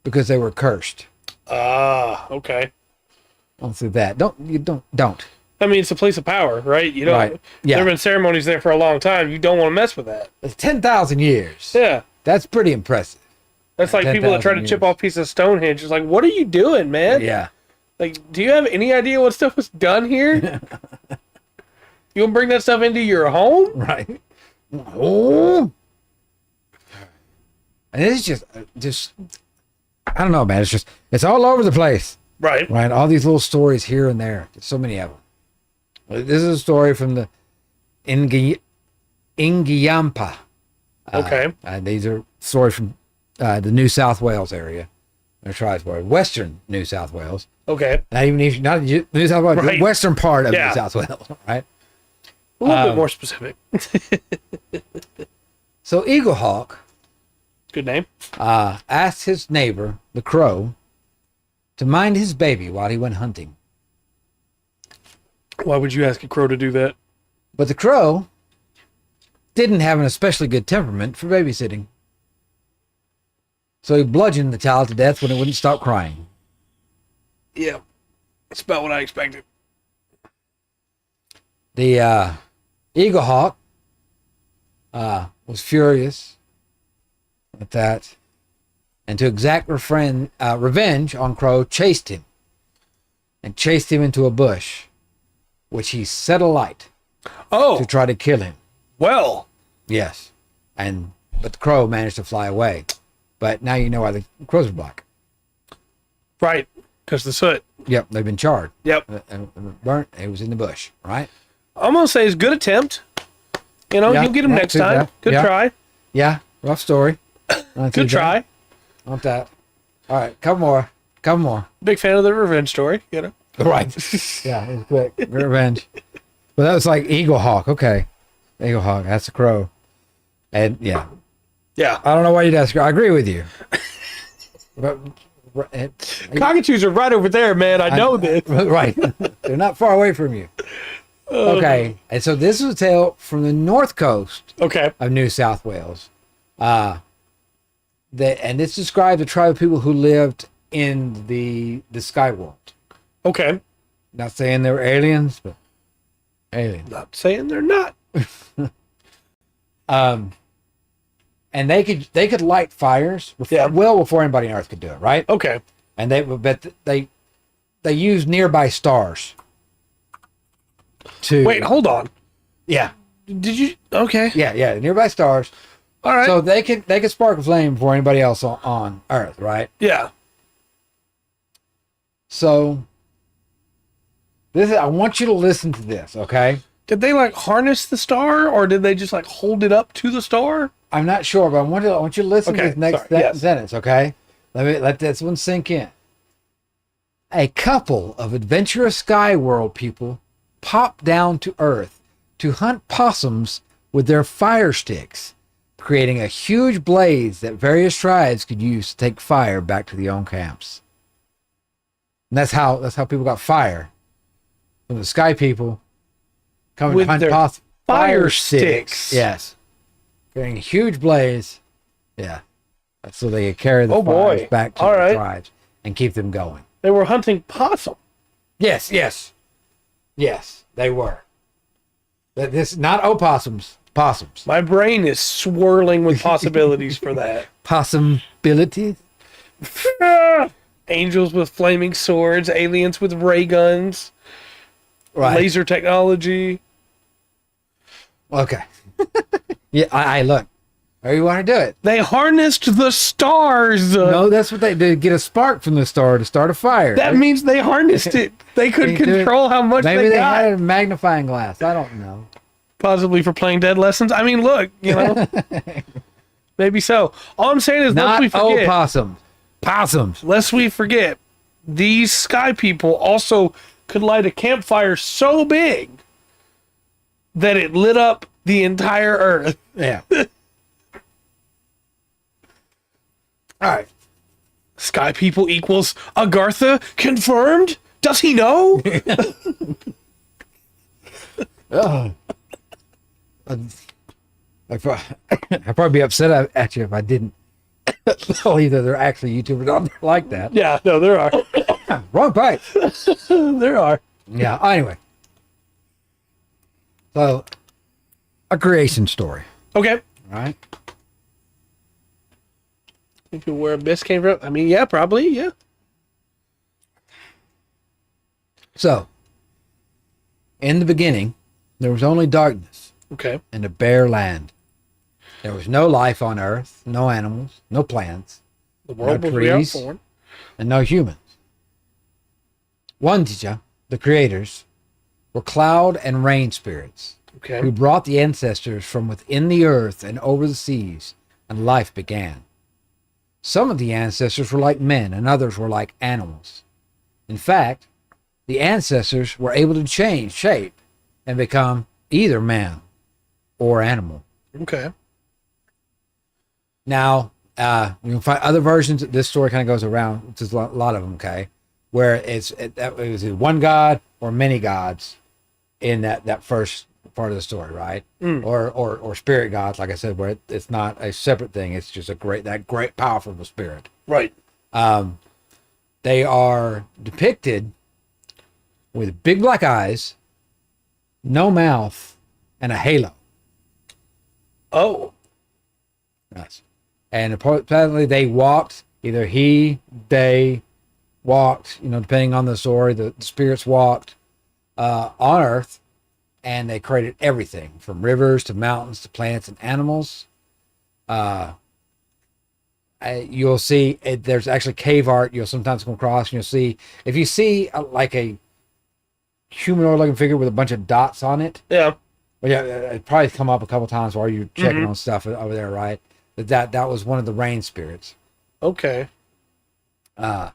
because they were cursed. Okay. Don't do that. Don't. I mean, it's a place of power, right? You don't. Right. Yeah. There have been ceremonies there for a long time. You don't want to mess with that. It's 10,000 years. Yeah. That's pretty impressive. That's like people that try to chip off pieces of Stonehenge. It's like, what are you doing, man? Yeah. Like, do you have any idea what stuff was done here? You gonna bring that stuff into your home? Right. Oh. And it's just, I don't know, man. It's all over the place. Right. Right. All these little stories here and there. There's so many of them. This is a story from the Ingiyampa. Okay. These are stories from the New South Wales area. Or Western New South Wales. Okay. Not New South Wales, Right. the western part of New South Wales, right? A little bit more specific. So Eagle Hawk Good name. asked his neighbor, the crow, to mind his baby while he went hunting. Why would you ask a crow to do that? But the crow didn't have an especially good temperament for babysitting. So he bludgeoned the child to death when it wouldn't stop crying. Yeah. That's about what I expected. The Eagle Hawk was furious at that, and to exact revenge on Crow, chased him into a bush, which he set alight to try to kill him. Well. Yes, but the crow managed to fly away. But now you know why the crows are black. Right, because the soot. Yep, they've been charred. Yep. And burnt. It was in the bush, right? I'm going to say it's a good attempt. You know, you'll get them next time. Bad. Good try. Yeah, rough story. Good try. Not that. All right, couple more. Big fan of the revenge story, you know. Right. Yeah, it was quick. Revenge. But that was like Eagle Hawk. Okay. Eagle Hawk, that's a crow. And yeah. Yeah. I don't know why you'd ask. I agree with you. But cockatoos are right over there, man. I know this. Right. They're not far away from you. Okay. And so this is a tale from the north coast of New South Wales. And this describes a tribe of people who lived in the sky world. Okay. Not saying they were aliens, but aliens. Not saying they're not. And they could light fires well before anybody on Earth could do it, right? Okay. And they use nearby stars to wait. Hold on. Yeah. Did you? Okay. Yeah. Nearby stars. All right. So they could spark a flame before anybody else on Earth, right? Yeah. So I want you to listen to this, okay? Did they like harness the star, or did they just like hold it up to the star? I'm not sure, but I want you to listen to this next sentence, okay? Let this one sink in. A couple of adventurous sky world people popped down to Earth to hunt possums with their fire sticks, creating a huge blaze that various tribes could use to take fire back to their own camps. And that's how people got fire. From the sky people coming with to hunt their fire sticks. Yes. Creating a huge blaze. Yeah. So they could carry the fires back to the tribes and keep them going. They were hunting possum. Yes, they were. This not opossums, possums. My brain is swirling with possibilities for that. Possibilities? Angels with flaming swords, aliens with ray guns, laser technology. Okay. Yeah, I look. Or you want to do it? They harnessed the stars. No, that's what they did. Get a spark from the star to start a fire. That means they harnessed it. They could control how much Maybe they got. had A magnifying glass. I don't know. Possibly for playing dead lessons. I mean, look, maybe so. All I'm saying is, not lest we forget, possums. Lest we forget, these sky people also could light a campfire so big that it lit up the entire earth. Yeah. All right. Sky people equals Agartha confirmed? Does he know? I'd probably be upset at you if I didn't believe that there are actually YouTubers out there like that. Yeah, no, there are. Wrong pipe. There are. Yeah, anyway. So, a creation story. Okay. All right. Think of where Abyss came from? I mean, yeah, probably, yeah. So, in the beginning, there was only darkness. Okay. And a bare land. There was no life on Earth, no animals, no plants, The world no was trees, without form. and no humans. Wandija, the creators, were cloud and rain spirits Okay. who brought the ancestors from within the earth and over the seas, and life began. Some of the ancestors were like men, and others were like animals. In fact, the ancestors were able to change shape and become either man or animal. Okay. Now, you can find other versions. This story kind of goes around. There's a lot of them, okay? Where it was either one god or many gods in that first part of the story, right? Or spirit gods, like I said, where it's not a separate thing. It's just that great, powerful spirit. Right. They are depicted with big black eyes, no mouth, and a halo. Oh. Yes. And apparently they walked, they walked, depending on the story, the spirits walked on Earth, and they created everything from rivers to mountains to plants and animals. You'll see, there's actually cave art you'll sometimes come across, and you'll see, if you see like a humanoid looking figure with a bunch of dots on it. Yeah. Well, yeah, it probably come up a couple times while you're checking on stuff over there, right? That was one of the rain spirits. Okay. Now,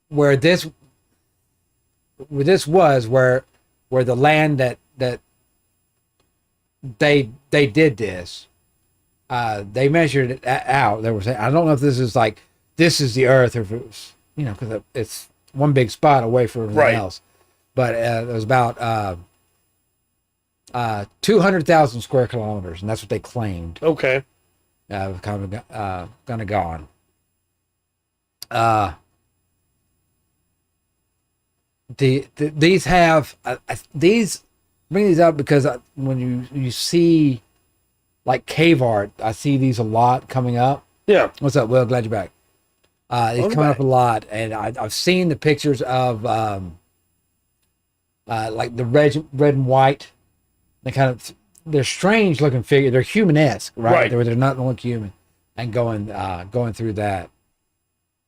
where this was, where the land that they did this, they measured it out. They were saying, I don't know if this is the Earth, or if it was, because it's one big spot away from everything else. But it was about 200,000 square kilometers, and that's what they claimed. Okay. Kind of gone. These have these bring these up because when you see like cave art, I see these a lot coming up. Yeah. What's up, Will? Glad you're back. These coming up a lot, and I've seen the pictures of like the red and white. They're strange looking figure. They're human-esque, right? They're not look human, and going through that.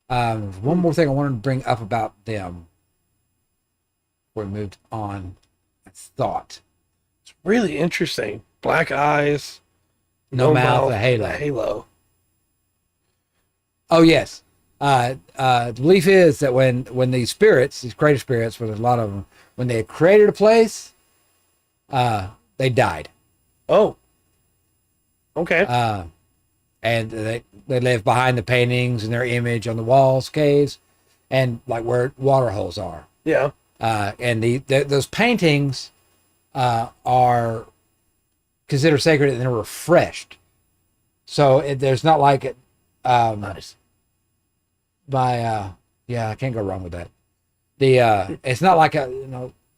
One more thing I wanted to bring up about them before we moved on. I thought it's really interesting. Black eyes, no mouth, a halo. A halo. Oh yes, The belief is that when these spirits, these creative spirits, where there's a lot of them, when they created a place, they died. Oh. Okay. And they live behind the paintings and their image on the walls, caves, and like where water holes are. Yeah. And those paintings are considered sacred and they're refreshed. So there's not like it. Nice. I can't go wrong with that. It's not like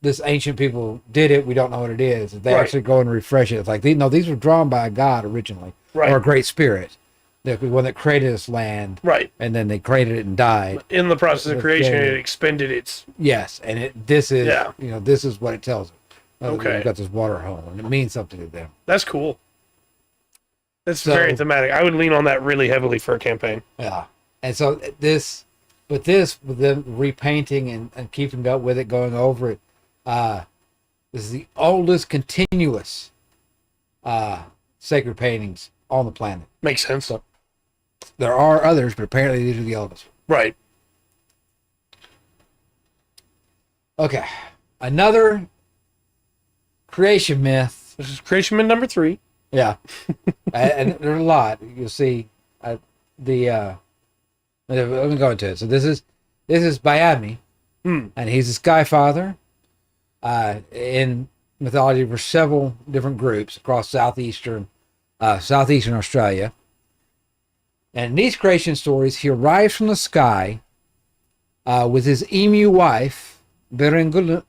this ancient people did it. We don't know what it is. They actually go and refresh it. It's like these were drawn by a god originally, or a great spirit, the one that created this land, right? And then they created it and died. In the process of creation, it expended its. Yes, and this is what it tells it. Okay, we've got this water hole, and it means something to them. That's cool. That's very thematic. I would lean on that really heavily for a campaign. Yeah, and so with them repainting and keeping up with it, going over it. This is the oldest continuous sacred paintings on the planet. Makes sense. So, there are others, but apparently these are the oldest. Right. Okay. Another creation myth. This is creation myth number 3. Yeah. And there's a lot. You'll see let me go into it. So this is Bayami, and he's a sky father. In mythology, for several different groups across southeastern Australia. And in these creation stories, he arrives from the sky with his emu wife, Berengulu,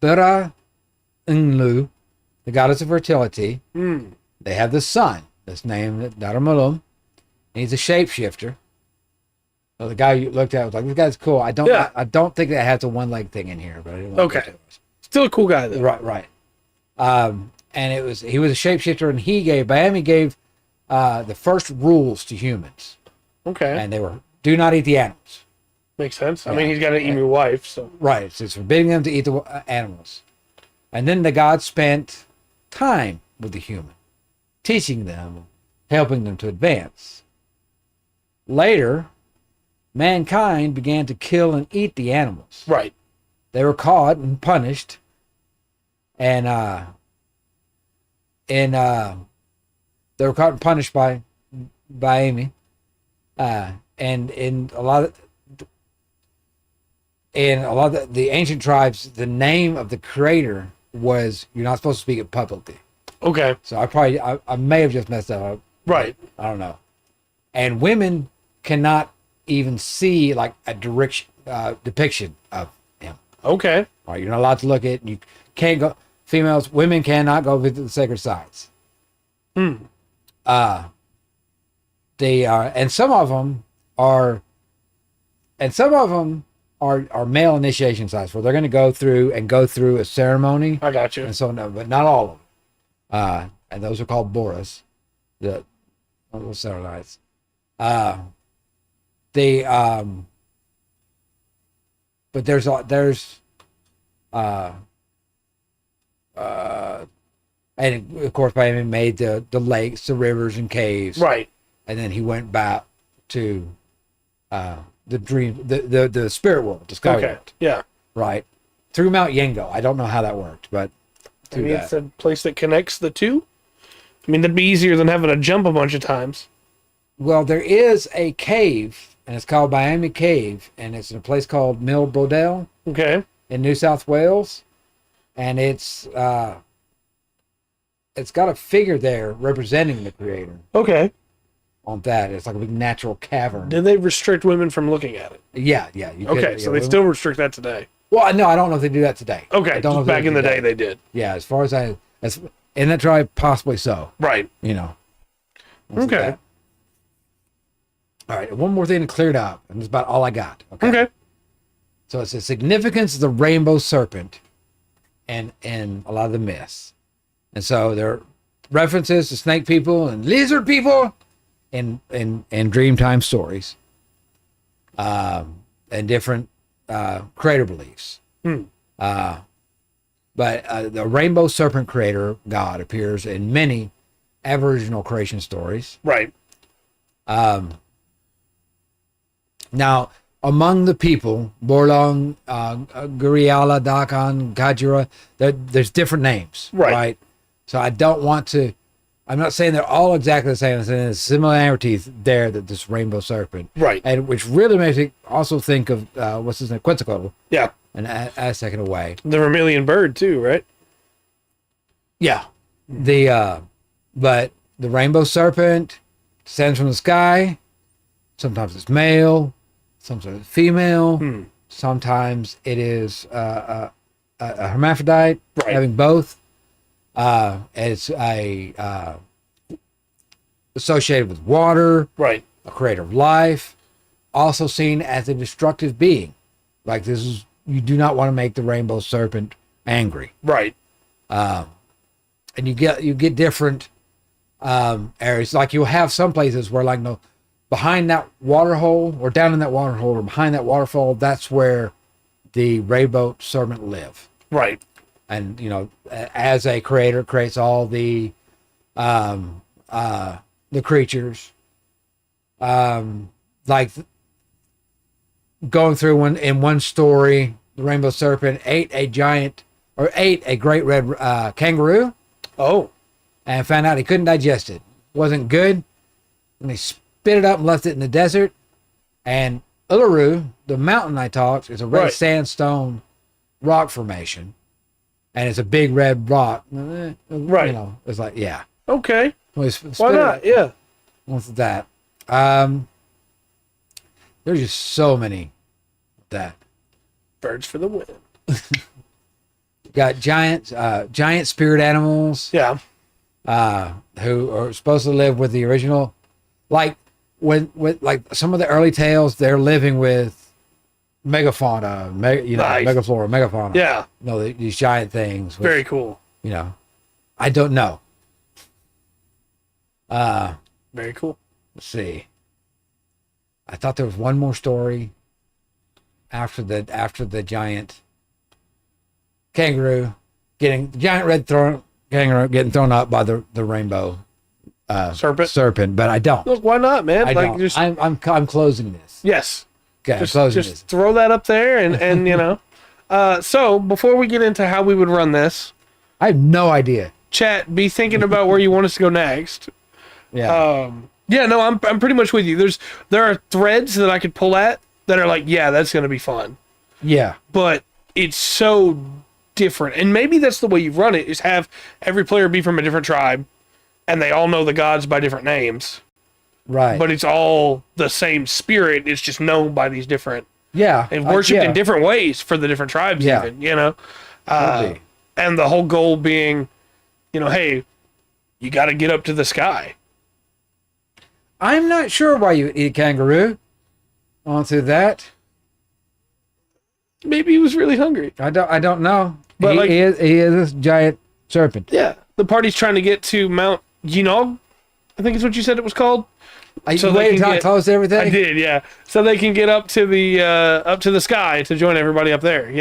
the goddess of fertility. They have the son that's named Daramalum, and he's a shapeshifter. So the guy you looked at was like, this guy's cool. I don't think that has a one leg thing in here, but I didn't want to. Still a cool guy though. Right. And he was a shapeshifter, and Bayami gave the first rules to humans. Okay. And they were, do not eat the animals. Makes sense. I mean, he's got an emu wife, so. Right. So it's forbidding them to eat the animals. And then the god spent time with the human, teaching them, helping them to advance. Later, mankind began to kill and eat the animals. Right. They were caught and punished, and they were caught and punished by Amy. And in a lot of the ancient tribes, the name of the creator was, you're not supposed to speak it publicly. Okay. So I may have just messed that up. Right. I don't know. And women cannot even see like a depiction of him. Okay. All right, you're not allowed to look at it. You can't go. Women cannot go visit the sacred sites. And some of them are male initiation sites where they're going to go through a ceremony. I got you. And so, no, but not all of them. And those are called boras, the ceremonies. But there's and of course Bayami made the lakes, the rivers and caves. Right. And then he went back to the dream, the spirit world, the sky world. Yeah. Right. Through Mount Yengo. I don't know how that worked, but maybe it's a place that connects the two. I mean, that'd be easier than having to jump a bunch of times. Well, there is a cave, and it's called Bayami Cave, and it's in a place called Mill Brodell. Okay. In New South Wales, and it's got a figure there representing the creator. Okay. On that, it's like a big natural cavern. Did they restrict women from looking at it? Yeah. So they still restrict that today. Well, no, I don't know if they do that today. Okay, just back in the day they did. Yeah, as far as in that tribe, possibly so. Right. Okay. All right, one more thing cleared up, and that's about all I got. Okay. So it's the significance of the rainbow serpent and a lot of the myths. And so there are references to snake people and lizard people in Dreamtime stories. And different creator beliefs. But the rainbow serpent creator god appears in many Aboriginal creation stories. Right. Now, among the people, Borlong, Guriala, Dakan, Kajira, there's different names, right? So I don't want to. I'm not saying they're all exactly the same. I'm saying there's similarities there that this rainbow serpent, right? And which really makes me also think of what's his name, Quetzalcoatl, yeah, and Aztec in a way. The vermilion bird too, right? Yeah, but the rainbow serpent descends from the sky. Sometimes it's male, sometimes it's female. Sometimes it is a hermaphrodite, having both. It's associated with water, right? A creator of life, also seen as a destructive being. Like you do not want to make the rainbow serpent angry, right? And you get different areas. Like you'll have some places where like behind that water hole or down in that water hole or behind that waterfall, that's where the rainbow serpent live, right? And as a creator creates all the creatures, like going through one story, the rainbow serpent ate a great red kangaroo. Oh, and found out he couldn't digest it. Wasn't good, and he spit it up and left it in the desert. And Uluru, the mountain I talked, is a red sandstone rock formation. And it's a big red rock. Right. It's like, yeah. Okay. Why not? Yeah. What's that? There's just so many of that. Birds for the win. Got giant spirit animals. Yeah. Who are supposed to live with the original. Like, with like some of the early tales, they're living with megafauna, megaflora, megafauna. Yeah. These giant things. Which, very cool. I don't know. Very cool. Let's see. I thought there was one more story after the giant kangaroo the giant red kangaroo getting thrown up by the rainbow serpent, but I don't. Look, why not, man? I don't. I'm closing this. Yes. Okay, just throw that up there and so before we get into how we would run this, I have no idea. Chat, be thinking about where you want us to go next. Yeah. I'm pretty much with you. There are threads that I could pull at that are like, yeah, that's going to be fun. Yeah. But it's so different. And maybe that's the way you run it, is have every player be from a different tribe and they all know the gods by different names. Right. But it's all the same spirit. It's just known by these different. Yeah. And worshipped in different ways for the different tribes, even, and the whole goal being, hey, you got to get up to the sky. I'm not sure why you would eat a kangaroo. Onto that. Maybe he was really hungry. I don't know. But he is this giant serpent. Yeah. The party's trying to get to Mount Yinog, I think is what you said it was called. So waited until I closed everything? I did, yeah. So they can get up to the sky to join everybody up there,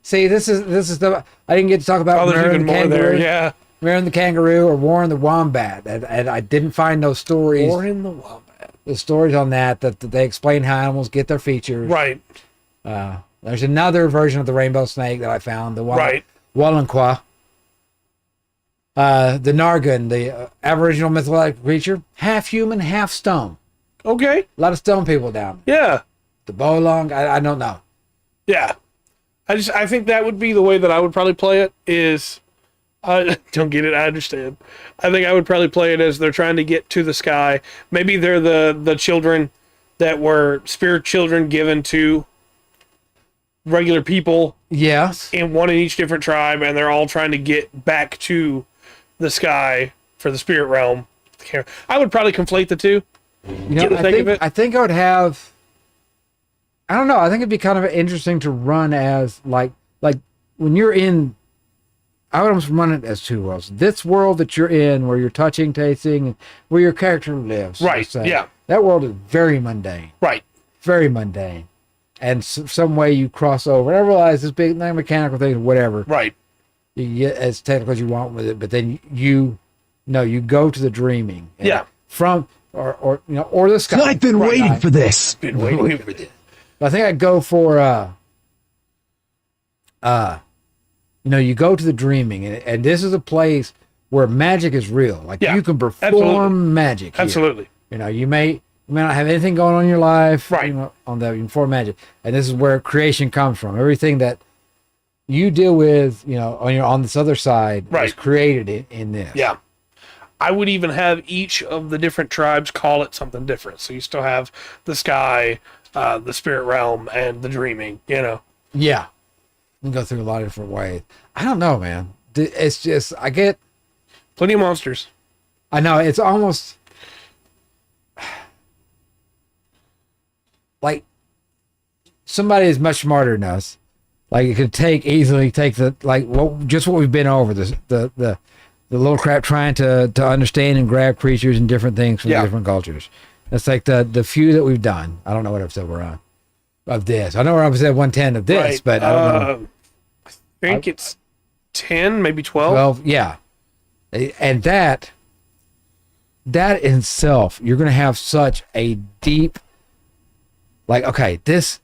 See, this is the I didn't get to talk about there's even more there, yeah. Warren the kangaroo or Warren the wombat, and I didn't find those stories. Warren the wombat. The stories on that they explain how animals get their features. Right. There's another version of the rainbow snake that I found. The Wallenqua. The Nargan, the Aboriginal mythological creature, half human, half stone. Okay. A lot of stone people down there. Yeah. The Bolong, I don't know. Yeah. I think that would be the way that I would probably play it is, don't get it, I understand. I think I would probably play it as they're trying to get to the sky. Maybe they're the children that were spirit children given to regular people. Yes. And one in each different tribe, and they're all trying to get back to the sky for the spirit realm. I would probably conflate the two. I think I would have. I don't know. I think it'd be kind of interesting to run as like when you're in. I would almost run it as two worlds. This world that you're in, where you're touching, tasting, and where your character lives. Right. Yeah. That world is very mundane. Right. Very mundane, and some way you cross over. And I realize this big mechanical thing, whatever. Right. You get as technical as you want with it, but then you go to the dreaming. Yeah. From or the sky. I've been waiting for this. Been waiting for this. I think I'd go for you go to the dreaming, and this is a place where magic is real. Like you can perform magic. Here. Absolutely. You may not have anything going on in your life. Right. On that, you can perform magic, and this is where creation comes from. Everything that you deal with, on this other side, is created in this. Yeah. I would even have each of the different tribes call it something different. So you still have the sky, the spirit realm, and the dreaming, Yeah. You can go through a lot of different ways. I don't know, man. It's just, I get... Plenty of monsters. I know, it's almost... like, somebody is much smarter than us. Like, it could easily take just what we've been over, the little crap trying to understand and grab creatures and different things from different cultures. It's like the few that we've done. I don't know what episode we're on of this. I know we're on episode 110 of this, but I don't know. I think it's 10, maybe 12. 12, yeah. And that in itself, you're going to have such a deep, this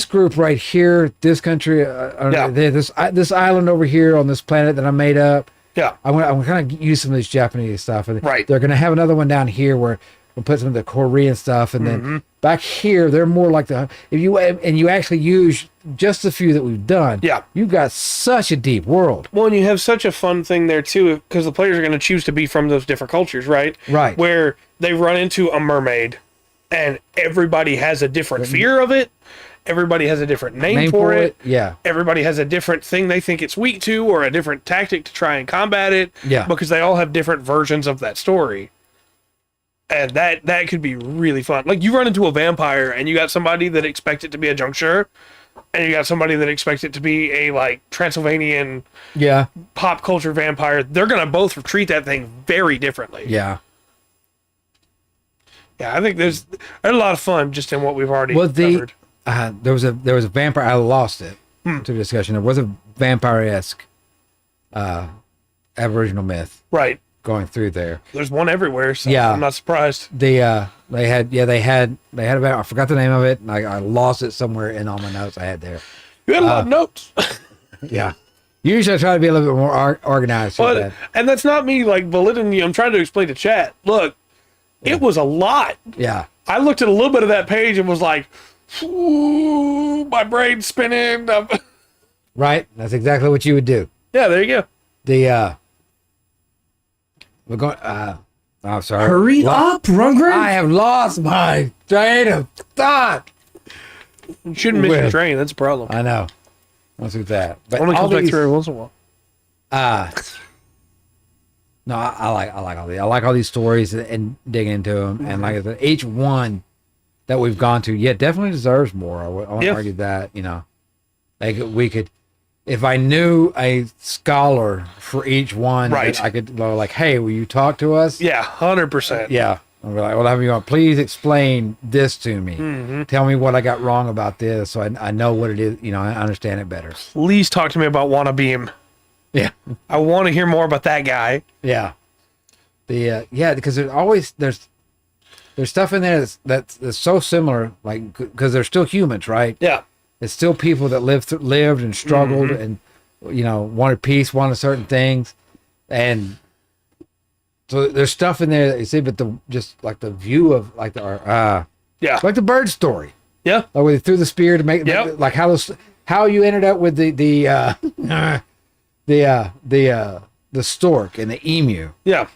group right here, this country, this island over here on this planet that I made up. Yeah. I'm kind of use some of this Japanese stuff. And right. They're going to have another one down here where we'll put some of the Korean stuff. And then back here, they're more like if you actually use just the few that we've done. Yeah. You've got such a deep world. Well, and you have such a fun thing there too, because the players are going to choose to be from those different cultures, right? Right. Where they run into a mermaid and everybody has a different fear of it. Everybody has a different name for it. Yeah. Everybody has a different thing they think it's weak to, or a different tactic to try and combat it. Yeah. Because they all have different versions of that story. And that could be really fun. Like, you run into a vampire and you got somebody that expects it to be a juncture, and you got somebody that expects it to be a Transylvanian pop culture vampire. They're gonna both treat that thing very differently. Yeah. Yeah, I think there's a lot of fun just in what we've already covered. There was a vampire. I lost it to the discussion. There was a vampire-esque Aboriginal myth, right, going through there. There's one everywhere, so I'm not surprised. They had about, I forgot the name of it, and I lost it somewhere in all my notes I had there. You had a lot of notes. Yeah. Usually I try to be a little bit more organized. Well, and that's not me belittling you. I'm trying to explain to chat. Look, it was a lot. Yeah. I looked at a little bit of that page and was like, ooh, my brain's spinning. Right. That's exactly what you would do. Yeah, there you go. We're going, I'm sorry. Hurry up, Rundgren. I have lost my train of thought. You shouldn't miss your train. That's a problem. I know. What's with that? But only comes back through every once in a while. No, I like all these. I like all these stories and digging into them. And like I said, each one that we've gone to, definitely deserves more. I won't argue that. We could, if I knew a scholar for each one, right, I could hey, will you talk to us? Yeah, 100%. Yeah. I'll be like, well, have you please explain this to me. Tell me what I got wrong about this, so I know what it is. I understand it better. Please talk to me about Wannabeam. Yeah, I want to hear more about that guy. Yeah, because there's stuff in there that's so similar, because they're still humans, right? Yeah, it's still people that lived and struggled and wanted peace, wanted certain things, and so there's stuff in there that you see, but the view of like the bird story. Yeah, like where they threw the spear to make how you ended up with the stork and the emu. Yeah.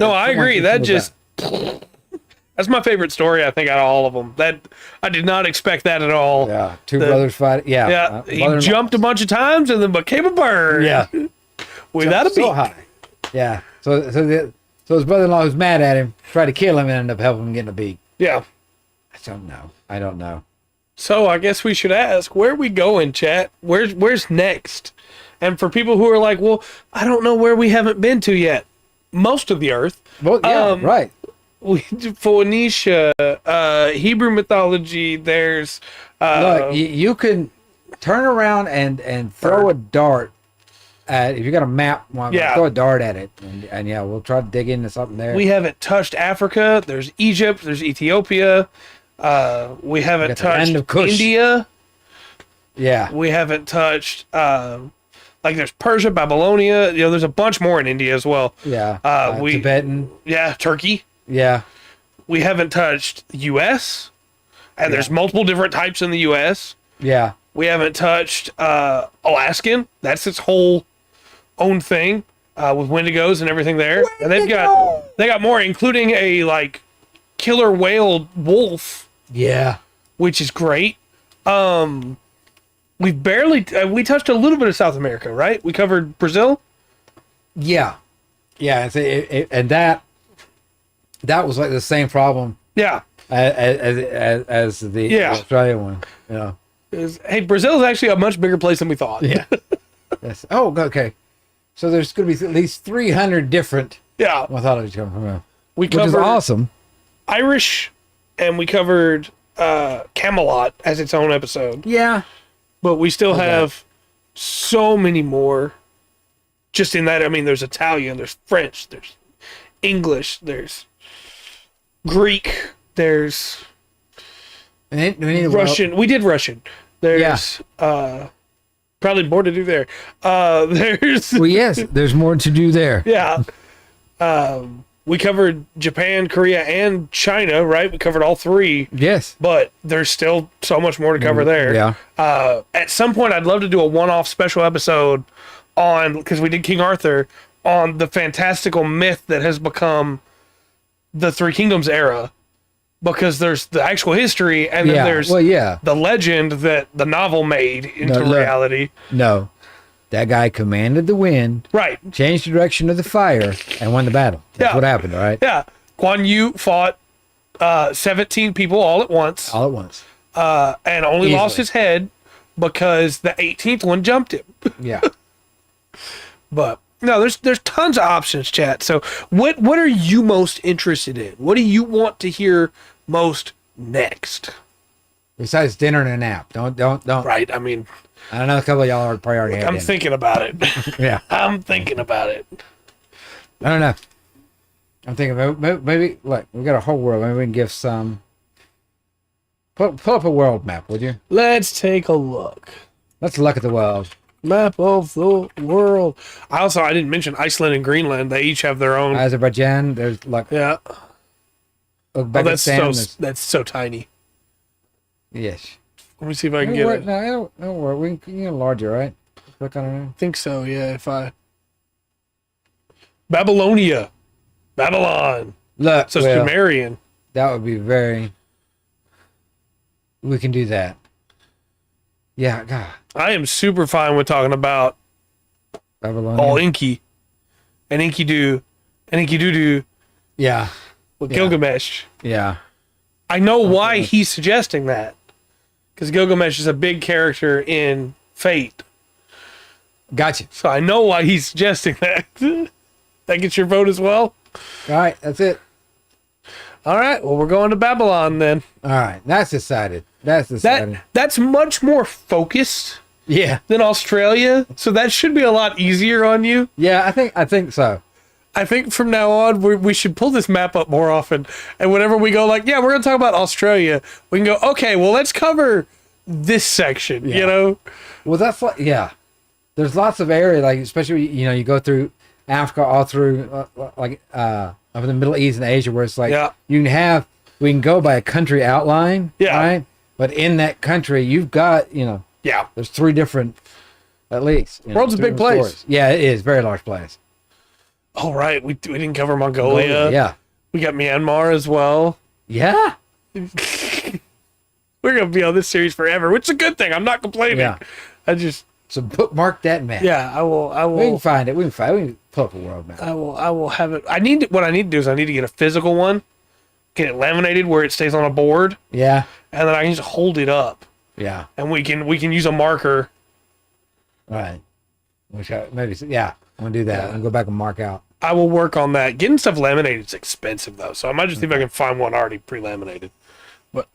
I agree. That's my favorite story, I think, out of all of them. That I did not expect that at all. Yeah. Two brothers fight. Yeah. Yeah. He jumped a bunch of times and then became a bird. Yeah. Without a beak. So high. Yeah. So his brother-in-law, who's mad at him, tried to kill him and ended up helping him get a beak. Yeah. I don't know. So I guess we should ask, where are we going, chat? Where's next? And for people who are like, well, I don't know where we haven't been to yet. Most of the earth. Well, yeah, right. Phoenicia, Hebrew mythology, there's... Look, you can turn around and throw a dart if you got a map, Yeah. throw a dart at it, and yeah, we'll try to dig into something there. We haven't touched Africa. There's Egypt. There's Ethiopia. We haven't got the land touched of Kush. India. Yeah, We haven't touched like there's Persia, Babylonia. You know, there's a bunch more in India as well. yeah. We Tibetan. yeah, Turkey. Yeah, We haven't touched the U.S. and there's multiple different types in the U.S. yeah. We haven't touched Alaskan. That's its whole own thing with Wendigos and everything there. And they got more, including a like killer whale wolf, Yeah. which is great. We've barely we touched a little bit of South America, right? We covered Brazil. Yeah. Yeah. And that was like the same problem Yeah. as the Australian one. Yeah. Hey, Brazil is actually a much bigger place than we thought. Yeah. Yes. Oh, okay. So there's going to be at least 300 different Yeah. mythologies coming from We which is covered awesome. Irish, and we covered Camelot as its own episode. Yeah. But we still have so many more. Just in that, I mean, there's Italian, there's French, there's English, there's Greek, there's And we need Russian. We did Russian. There's probably more to do there. There's Well, yes, there's more to do there. yeah. We covered Japan, Korea, and China, right? We covered all three. Yes. But there's still so much more to cover there. Yeah. At some point, I'd love to do a one-off special episode on, because we did King Arthur, on the fantastical myth that has become the Three Kingdoms era. Because there's the actual history, and then there's the legend that the novel made into reality. No. That guy commanded the wind, Right. changed the direction of the fire, and won the battle. That's what happened, right? Yeah. Guan Yu fought 17 people all at once. All at once. And only lost Easily. his head because the 18th one jumped him. Yeah. But no, there's tons of options, chat. So what are you most interested in? What do you want to hear most next? Besides dinner and a nap. Don't. Right. I mean, I don't know. A couple of y'all are probably already had I'm dinner. thinking about it. Yeah. I'm thinking about it. I don't know. I'm thinking maybe look, we got a whole world. Maybe we can give some. Pull up a world map, would you? Let's take a look. Let's look at the world. Map of the world. I didn't mention Iceland and Greenland. They each have their own. Azerbaijan. There's like Yeah. That's Uzbekistan. so tiny. Yes. Let me see if I can get it. No, don't worry. We can get larger, right? Click on it. I think so, yeah. If I Babylonia. Babylon. Look, So it's Sumerian. that would be very. We can do that. Yeah, God. I am super fine with talking about Babylon. all Inky. And Enkidu. And Enkidu Yeah. with Yeah. Gilgamesh. Yeah. I know why he's suggesting that. Because Gilgamesh is a big character in Fate. Gotcha. So I know why he's suggesting that. That gets your vote as well? All right, that's it. All right, well, we're going to Babylon then. All right, that's decided. That's decided. That's much more focused Yeah. than Australia, so that should be a lot easier on you. Yeah, I think so. I think from now on, we should pull this map up more often. And whenever we go like, yeah, we're going to talk about Australia, we can go, okay, well, let's cover this section, you know? Well, that's like, yeah. There's lots of area, like, especially, you go through Africa, all through, up in the Middle East and Asia, where it's like, we can go by a country outline, right? But in that country, you've got, there's three different, at least. World's a big place. Stories. Yeah, it is. Very large place. All right, we didn't cover Mongolia. Yeah. We got Myanmar as well. Yeah. We're going to be on this series forever, which is a good thing. I'm not complaining. Yeah. So bookmark that map. Yeah, I will. We can find it. We can pull up a world map. I will have it. What I need to do is I need to get a physical one, get it laminated where it stays on a board. Yeah. And then I can just hold it up. Yeah. And we can use a marker. Right. Which maybe, yeah. I'm going to do that. I'm going to go back and mark out. I will work on that. Getting stuff laminated is expensive, though. So I might just see if I can find one already pre-laminated. But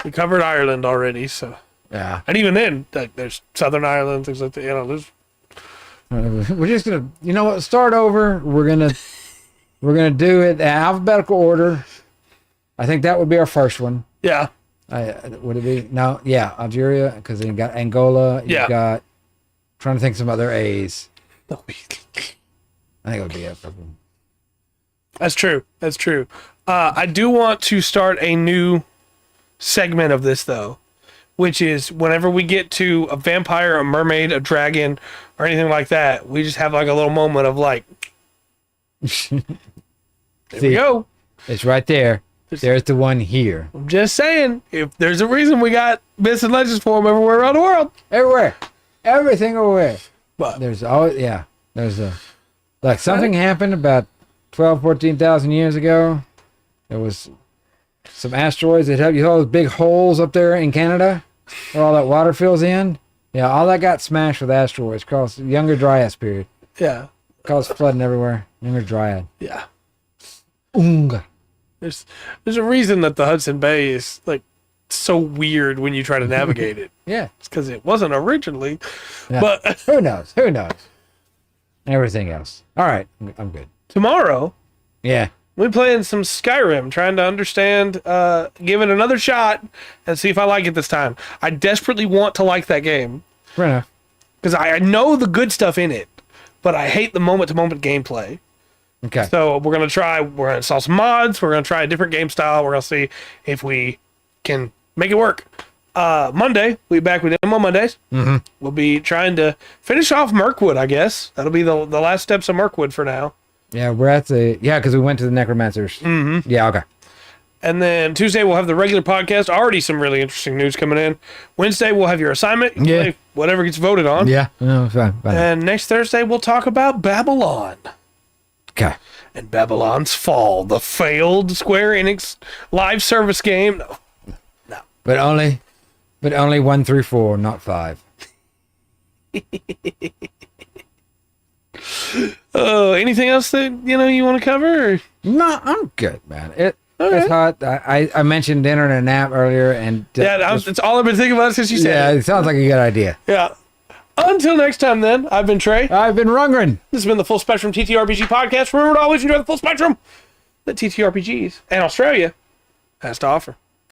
we covered Ireland already, so. Yeah. And even then, there's Southern Ireland, things like that. There's We're just gonna, you know what? Start over. We're gonna do it in alphabetical order. I think that would be our first one. Yeah. Would it be? No. Yeah, Algeria, because you got Angola. You got. Trying to think some other A's. I think it would be a problem. That's true. That's true. I do want to start a new segment of this though, which is whenever we get to a vampire, a mermaid, a dragon, or anything like that, we just have like a little moment of like, there we go. It's right there. There's the one here. I'm just saying, if there's a reason we got myths and legends for them everywhere around the world. Everywhere. Everything everywhere. But there's always, there's a, like something happened about 12, 14,000 years ago. There was some asteroids that helped you all those big holes up there in Canada where all that water fills in. Yeah, all that got smashed with asteroids. Caused Younger Dryas period. Yeah. Caused flooding everywhere. Younger Dryad. Yeah. Oonga. There's a reason that the Hudson Bay is like so weird when you try to navigate it. Yeah. It's because it wasn't originally. Yeah. But who knows? Who knows? Everything else. All right. I'm good. Tomorrow. Yeah. We're playing some Skyrim, trying to understand, give it another shot and see if I like it this time. I desperately want to like that game. Fair enough. Because I know the good stuff in it, but I hate the moment-to-moment gameplay. Okay. So we're going to install some mods. We're going to try a different game style. We're going to see if we can make it work. Monday, we'll be back with them on Mondays. Mm-hmm. We'll be trying to finish off Mirkwood, I guess. That'll be the last steps of Mirkwood for now. Yeah, we're at because we went to the Necromancers. Mm-hmm. Yeah, okay. And then Tuesday, we'll have the regular podcast. Already some really interesting news coming in. Wednesday, we'll have your assignment. You play whatever gets voted on. Yeah. No, fine. And next Thursday, we'll talk about Babylon. Okay. And Babylon's Fall, the failed Square Enix live service game. No. But only 1 through 4, not 5. Anything else that you want to cover? Or? No, I'm good, man. It's hot. I mentioned internet nap earlier, and it's all I've been thinking about since you said it. Yeah, it sounds like a good idea. Yeah. Until next time, then, I've been Trey. I've been Rungren. This has been the Full Spectrum TTRPG podcast. Remember to always enjoy the full spectrum that TTRPGs and Australia has to offer.